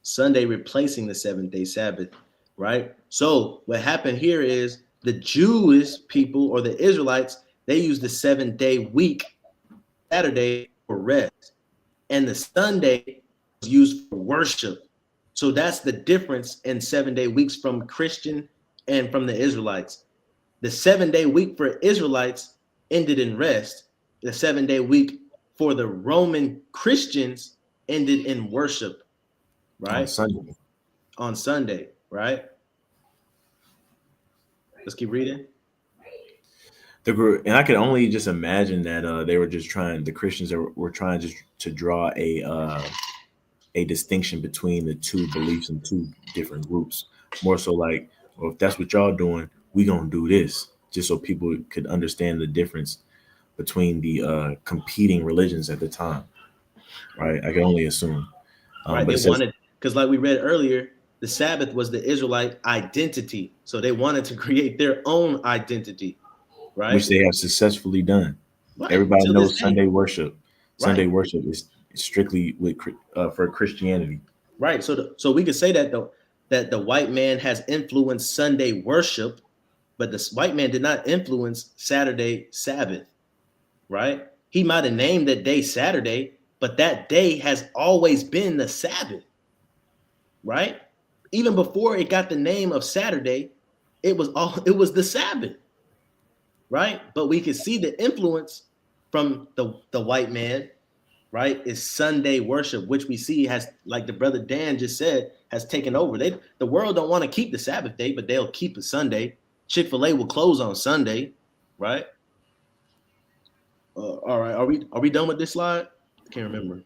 Sunday replacing the 7-day Sabbath, right? So what happened here is the Jewish people or the Israelites, they used the 7-day week, Saturday, for rest. And the Sunday was used for worship. So that's the difference in 7-day weeks from Christian and from the Israelites. The 7-day week for Israelites ended in rest. The 7-day week for the Roman Christians ended in worship, right? On Sunday, right? Let's keep reading. And I could only just imagine that they were just trying. The Christians were trying just to draw a distinction between the two beliefs and two different groups. More so like, well, if that's what y'all doing, we gonna do this, just so people could understand the difference between the competing religions at the time. Right? I can only assume. Right. They wanted, because like we read earlier, the Sabbath was the Israelite identity. So they wanted to create their own identity, right? Which they have successfully done. Right. Everybody knows Sunday worship. Sunday Right. worship is strictly for Christianity. Right. So we could say that though, that the white man has influenced Sunday worship, but the white man did not influence Saturday Sabbath, right? He might have named that day Saturday, but that day has always been the Sabbath, right? Even before it got the name of Saturday, it was the Sabbath, right? But we can see the influence from the white man, right? Is Sunday worship, which we see has, like the brother Dan just said, has taken over. The world don't want to keep the Sabbath day, but they'll keep it Sunday. Chick-fil-A will close on Sunday, right? All right, are we done with this slide? I can't remember.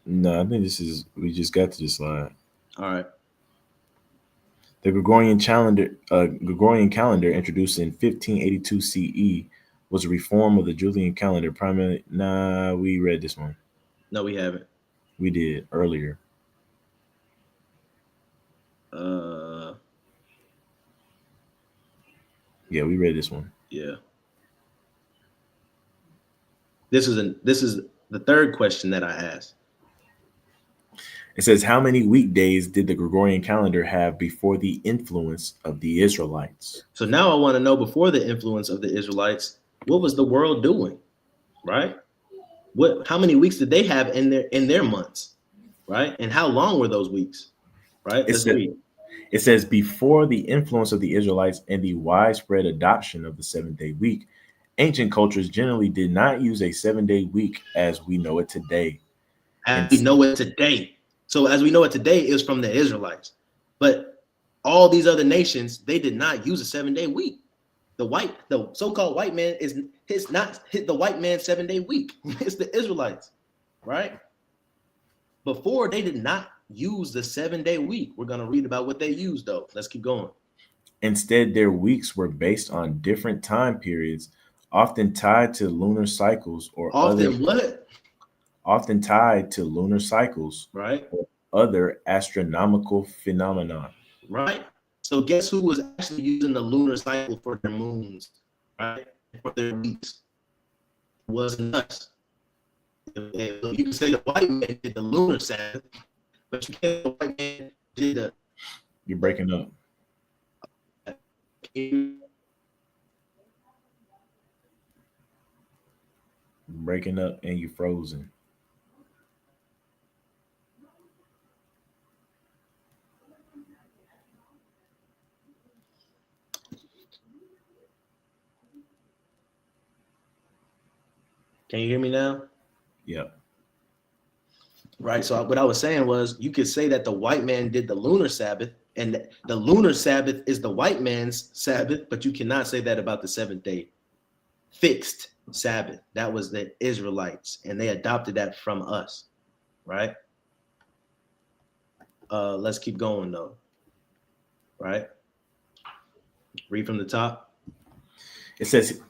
No, I think we just got to this slide. All right. The Gregorian calendar, introduced in 1582 CE, was a reform of the Julian calendar. Primarily, we read this one. No, we haven't. We did earlier. Yeah, we read this one. Yeah. This is the third question that I asked. It says, how many weekdays did the Gregorian calendar have before the influence of the Israelites? So now I want to know, before the influence of the Israelites, what was the world doing, right? How many weeks did they have in their months, right? And how long were those weeks, right? Let's read. It says, before the influence of the Israelites and the widespread adoption of the 7-day week, ancient cultures generally did not use a 7-day week as we know it today. As we know it today. So as we know it today is from the Israelites. But all these other nations, they did not use a 7-day week. The so-called white man it's not the white man's 7-day week. It's the Israelites, right? Before, they did not use the 7-day week. We're going to read about what they used, though. Let's keep going. Instead, their weeks were based on different time periods, often tied to lunar cycles or often tied to lunar cycles, right? Or other astronomical phenomena. Right. So guess who was actually using the lunar cycle for their moons, right? For their weeks? It wasn't us. You can say the white man did the lunar Sabbath, but you can't say the white man did the. You're breaking up. Breaking up and you frozen. Can you hear me now? Yep. Right. So what I was saying was you could say that the white man did the lunar Sabbath and the lunar Sabbath is the white man's Sabbath, but you cannot say that about the 7th-day fixed Sabbath. That was the Israelites, and they adopted that from us. Right. Let's keep going though. Right. Read from the top. It says,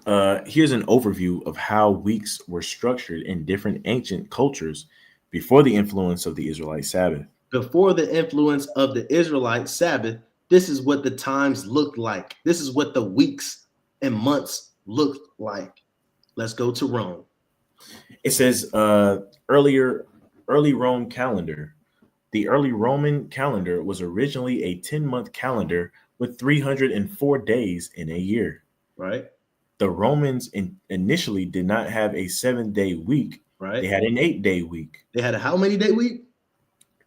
here's an overview of how weeks were structured in different ancient cultures before the influence of the Israelite Sabbath. Before the influence of the Israelite Sabbath, this is what the times looked like. This is what the weeks and months looked like. Let's go to Rome. It says, early Rome calendar. The early Roman calendar was originally a 10-month calendar with 304 days in a year. Right. The Romans initially did not have a 7-day week. Right. They had an 8-day week. They had a how many day week?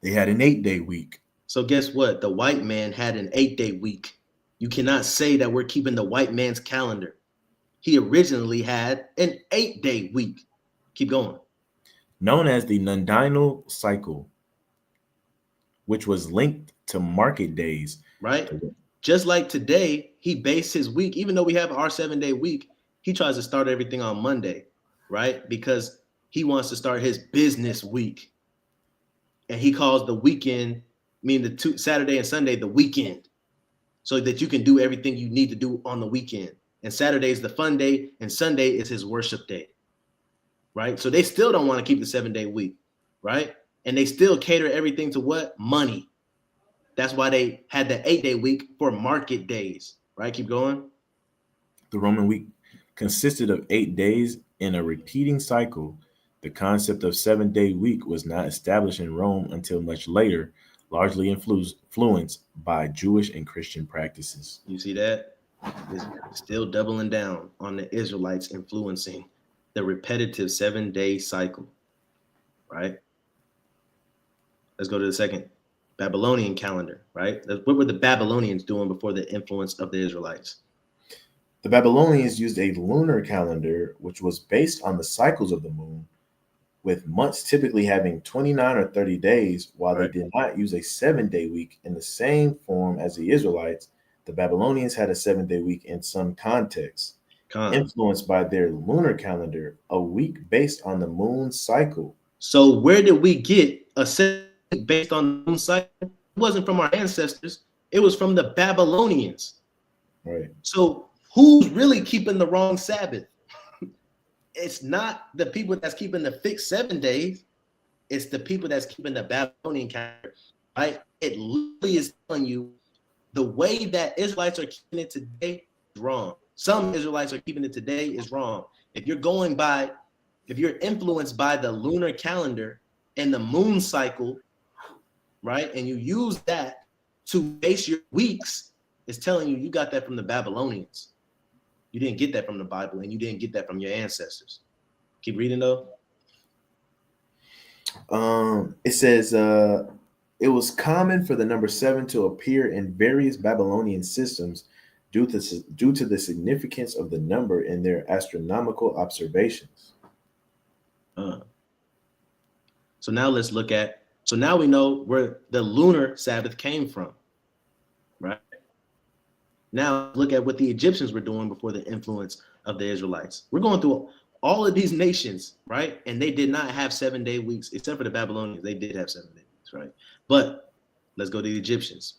They had an 8-day week. So guess what? The white man had an 8-day week. You cannot say that we're keeping the white man's calendar. He originally had an 8-day week. Keep going. Known as the Nundinal cycle, which was linked to market days. Right. Just like today, he based his week, even though we have our 7-day week, he tries to start everything on Monday, right? Because he wants to start his business week. And he calls the weekend, meaning the Saturday and Sunday, the weekend, so that you can do everything you need to do on the weekend. And Saturday is the fun day, and Sunday is his worship day, right? So they still don't want to keep the 7-day week, right? And they still cater everything to what? Money. That's why they had the 8-day week for market days, right? Keep going. The Roman week consisted of 8 days in a repeating cycle. The concept of 7-day week was not established in Rome until much later, largely influenced by Jewish and Christian practices. You see that? It's still doubling down on the Israelites influencing the repetitive 7-day cycle, right? Let's go to the second. Babylonian calendar, right? What were the Babylonians doing before the influence of the Israelites? The Babylonians used a lunar calendar, which was based on the cycles of the moon, with months typically having 29 or 30 days. While Right. they did not use a 7-day week in the same form as the Israelites, the Babylonians had a 7-day week in some contexts. Influenced by their lunar calendar, a week based on the moon cycle. So where did we get a 7 based on the moon cycle? It wasn't from our ancestors. It was from the Babylonians. Right. So who's really keeping the wrong Sabbath? It's not the people that's keeping the fixed 7 days. It's the people that's keeping the Babylonian calendar, right? It literally is telling you the way that Israelites are keeping it today is wrong. Some Israelites are keeping it today is wrong. If you're influenced by the lunar calendar and the moon cycle, right, and you use that to base your weeks, it's telling you got that from the Babylonians. You didn't get that from the Bible, and you didn't get that from your ancestors. Keep reading though. It says it was common for the number 7 to appear in various Babylonian systems due to the significance of the number in their astronomical observations. So now let's look at. So now we know where the lunar Sabbath came from, right? Now look at what the Egyptians were doing before the influence of the Israelites. We're going through all of these nations, right? And they did not have 7-day weeks, except for the Babylonians. They did have 7-day weeks, right? But let's go to the Egyptians.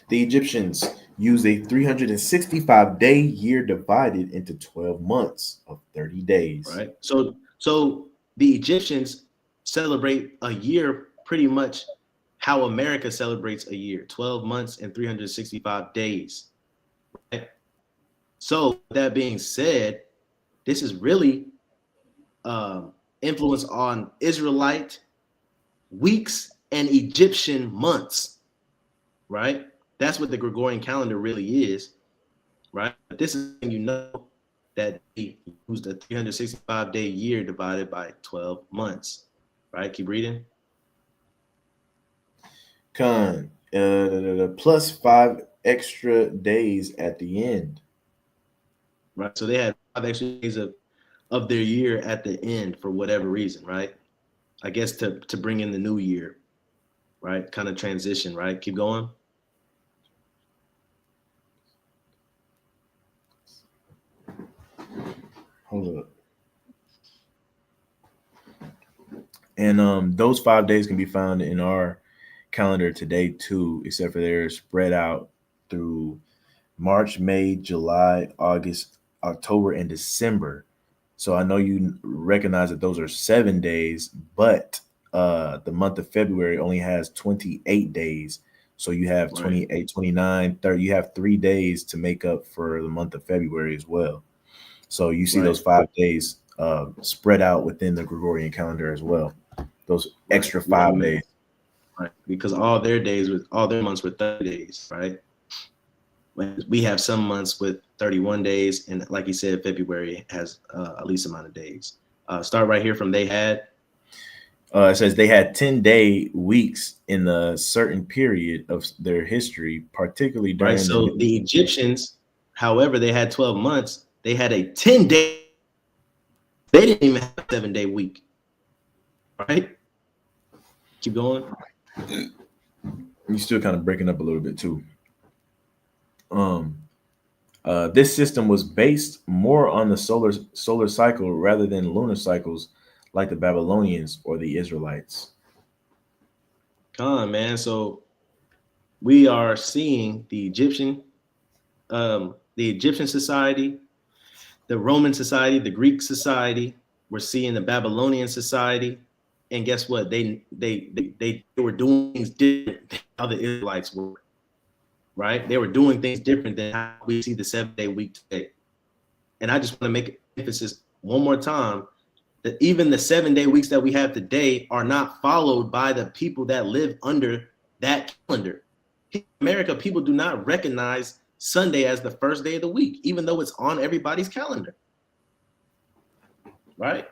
The Egyptians used a 365-day year divided into 12 months of 30 days. Right. So the Egyptians celebrate a year pretty much how America celebrates a year, 12 months and 365 days. Right? So that being said, this is really influence on Israelite weeks and Egyptian months, right? That's what the Gregorian calendar really is, right? But this is when you know that he used a 365-day year divided by 12 months, right? Keep reading. Plus 5 extra days at the end. Right. So they had 5 extra days of their year at the end for whatever reason, right? I guess to bring in the new year, right? Kind of transition, right? Keep going. Hold up. And those 5 days can be found in our calendar today too, except for they're spread out through March, May, July, August, October, and December. So I know you recognize that those are 7 days, but the month of February only has 28 days. So you have Right. 28, 29, 30. You have 3 days to make up for the month of February as well. So you see Right. those 5 days spread out within the Gregorian calendar as well. Those extra Right. 5 days. Right. Because all their months were 30 days, right? We have some months with 31 days, and like you said, February has a least amount of days. Start right here from they had. It says they had 10-day weeks in a certain period of their history, particularly during Right. So the Egyptians, however, they had 12 months. They had a 10-day. They didn't even have a 7-day week. Right. Keep going. You're still kind of breaking up a little bit too. This system was based more on the solar cycle rather than lunar cycles, like the Babylonians or the Israelites. Come on, man. So we are seeing the Egyptian society, the Roman society, the Greek society. We're seeing the Babylonian society, and guess what? They were doing things different than how the Israelites were. Right? They were doing things different than how we see the 7-day week today. And I just want to make emphasis one more time that even the 7-day weeks that we have today are not followed by the people that live under that calendar. In America, people do not recognize Sunday as the first day of the week, even though it's on everybody's calendar. Right?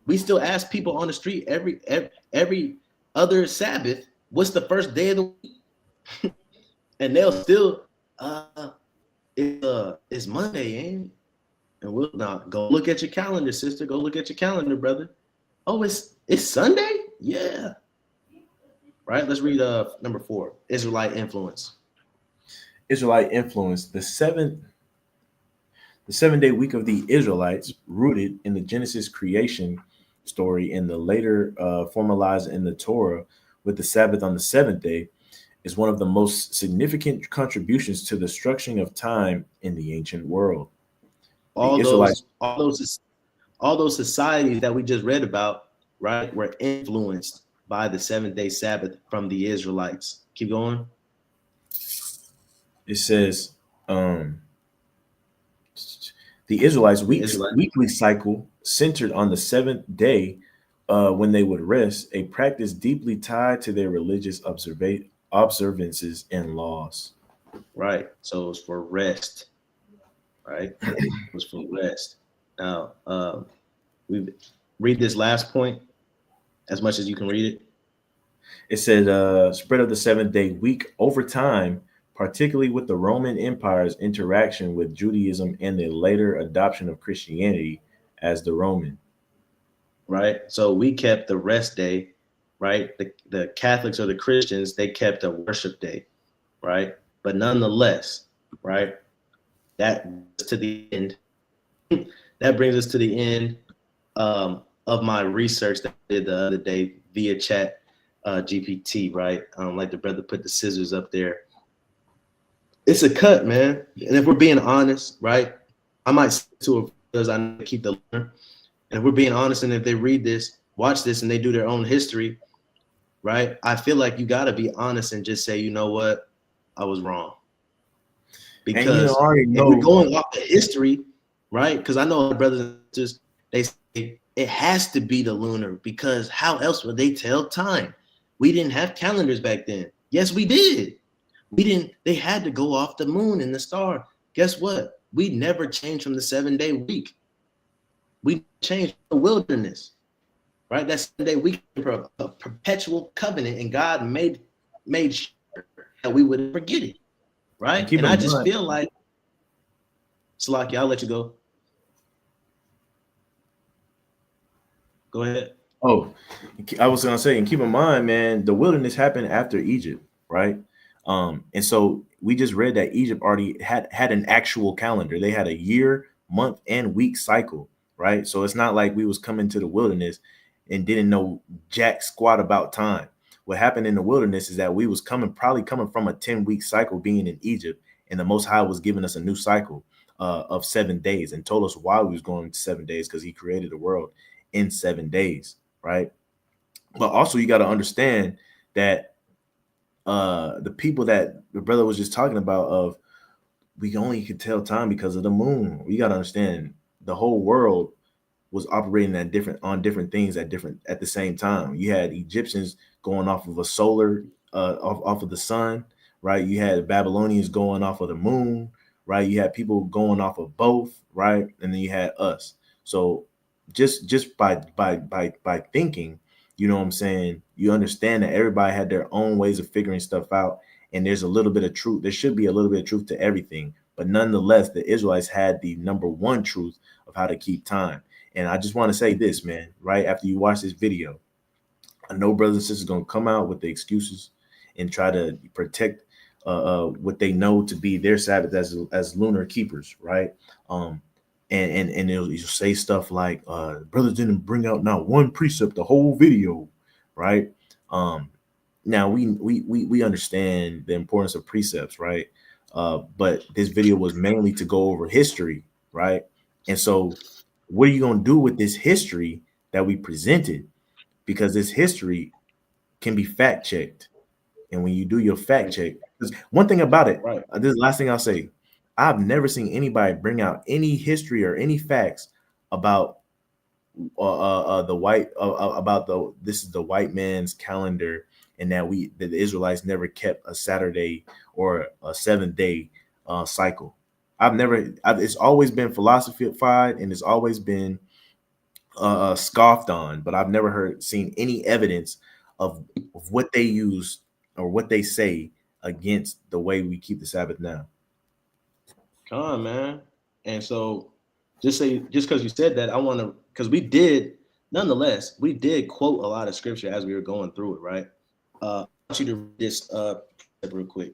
We still ask people on the street every other Sabbath, what's the first day of the week? And they'll still, it's Monday, ain't it? And we'll not go look at your calendar, sister. Go look at your calendar, brother. Oh, it's Sunday? Yeah. Right. Let's read number 4, Israelite influence. Israelite influence. The 7-day week of the Israelites, rooted in the Genesis creation story and the later formalized in the Torah with the Sabbath on the 7th day, is one of the most significant contributions to the structuring of time in the ancient world. All those societies that we just read about, right, were influenced by the 7-day Sabbath from the Israelites. Keep going. It says the Israelites' weekly cycle centered on the 7th day when they would rest, a practice deeply tied to their religious observances and laws. Right. So it's for rest. Right. It was for rest. Now, we read this last point as much as you can read it. It said spread of the 7th-day week over time, particularly with the Roman Empire's interaction with Judaism and the later adoption of Christianity as the Roman. Right. So we kept the rest day, right? The Catholics or the Christians, they kept a worship day, right? But nonetheless, right, that to the end. That brings us to the end of my research that I did the other day via chat GPT, right? Like the brother put the scissors up there. It's a cut, man. And if we're being honest, right, I might say to it because I need to keep the learner. And if we're being honest, and if they read this, watch this, and they do their own history, right, I feel like you got to be honest and just say, you know what, I was wrong. Because if we're going off the history, right, because I know brothers and sisters, they say it has to be the lunar because how else would they tell time? We didn't have calendars back then. Yes, we did. They had to go off the moon and the star. Guess what? We never changed from the 7-day week. We changed the wilderness, right? That 7-day week for a perpetual covenant, and God made sure that we wouldn't forget it, right? And I just feel like, Salaki, I'll let you go. Go ahead. Oh, I was gonna say, and keep in mind, man, the wilderness happened after Egypt, right? And so we just read that Egypt already had an actual calendar. They had a year, month, and week cycle, right? So it's not like we was coming to the wilderness and didn't know jack squat about time. What happened in the wilderness is that we was probably coming from a 10-week cycle being in Egypt, and the Most High was giving us a new cycle of 7 days and told us why we was going to 7 days because He created the world in 7 days, right? But also you got to understand that the people that the brother was just talking about of we only could tell time because of the moon. We got to understand the whole world was operating on different things at the same time. You had Egyptians going off of a solar off of the sun, right? You had Babylonians going off of the moon, right? You had people going off of both, right? And then you had us. So just by thinking, you know what I'm saying, you understand that everybody had their own ways of figuring stuff out, and there's a little bit of truth. There should be a little bit of truth to everything, but nonetheless, the Israelites had the number one truth of how to keep time. And I just want to say this, man, right after you watch this video, I know brothers and sisters going to come out with the excuses and try to protect what they know to be their Sabbath as lunar keepers, right? And you'll say stuff like, brothers didn't bring out not one precept the whole video, right? Now we understand the importance of precepts, right? But this video was mainly to go over history, right? And so what are you going to do with this history that we presented? Because this history can be fact checked. And when you do your fact check, one thing about it, Right. this is the last thing I'll say. I've never seen anybody bring out any history or any facts about the white about the this is the white man's calendar, and that the Israelites never kept a Saturday or a 7 day cycle. It's always been philosophified, and it's always been scoffed on, but I've never seen any evidence of what they use or what they say against the way we keep the Sabbath now. Come on, man. And so just because you said that, I want to, because nonetheless, we did quote a lot of scripture as we were going through it, right? I want you to read this real quick.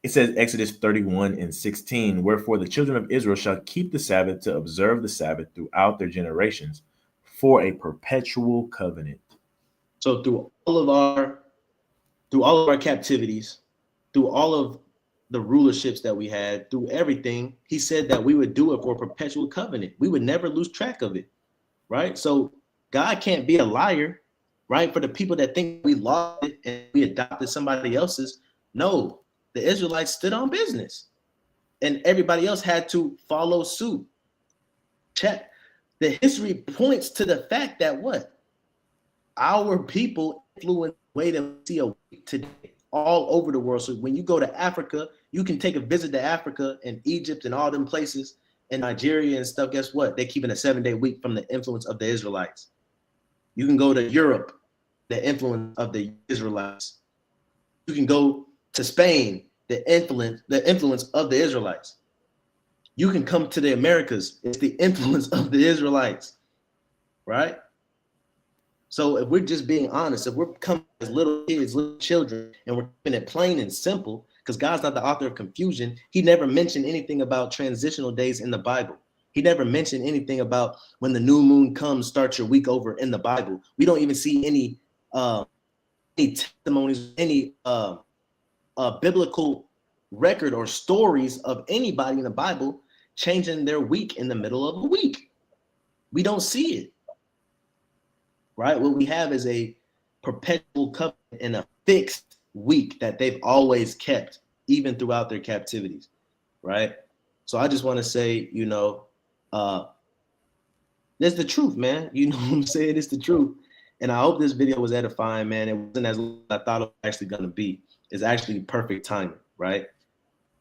It says Exodus 31:16, wherefore the children of Israel shall keep the Sabbath to observe the Sabbath throughout their generations for a perpetual covenant. So through all of our captivities, through all of the rulerships that we had, through everything, he said that we would do it for a perpetual covenant. We would never lose track of it, right? So God can't be a liar, right? For the people that think we lost it and we adopted somebody else's, no, the Israelites stood on business and everybody else had to follow suit. Check. The history points to the fact that what? Our people influence the way that we see a week today all over the world. So when you go to Africa, you can take a visit to Africa and Egypt and all them places and Nigeria and stuff. Guess what? They're keeping a 7-day week from the influence of the Israelites. You can go to Europe, the influence of the Israelites. You can go to Spain, the influence of the Israelites. You can come to the Americas, it's the influence of the Israelites, right? So if we're just being honest, if we're coming as little kids, little children, and we're keeping it plain and simple, because God's not the author of confusion. He never mentioned anything about transitional days in the Bible. He never mentioned anything about when the new moon comes, start your week over in the Bible. We don't even see any testimonies, any biblical record or stories of anybody in the Bible changing their week in the middle of a week. We don't see it. Right? What we have is a perpetual covenant and a fixed week that they've always kept, even throughout their captivities. Right? So I just want to say, there's the truth, man. You know what I'm saying? It's the truth. And I hope this video was edifying, man. It wasn't as long as I thought it was actually going to be. It's actually perfect timing, right?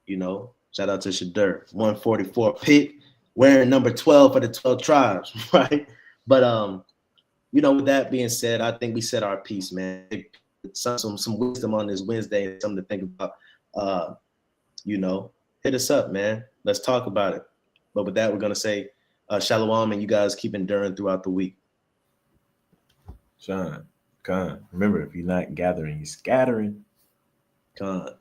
Shout out to Shadur, 144 pick, wearing number 12 for the 12 tribes, right? But with that being said, I think we said our piece, man. Some wisdom on this Wednesday and something to think about. Hit us up, man. Let's talk about it. But with that, we're gonna say shalom, and you guys keep enduring throughout the week. Sean, Con. Remember, if you're not gathering, you're scattering. Con.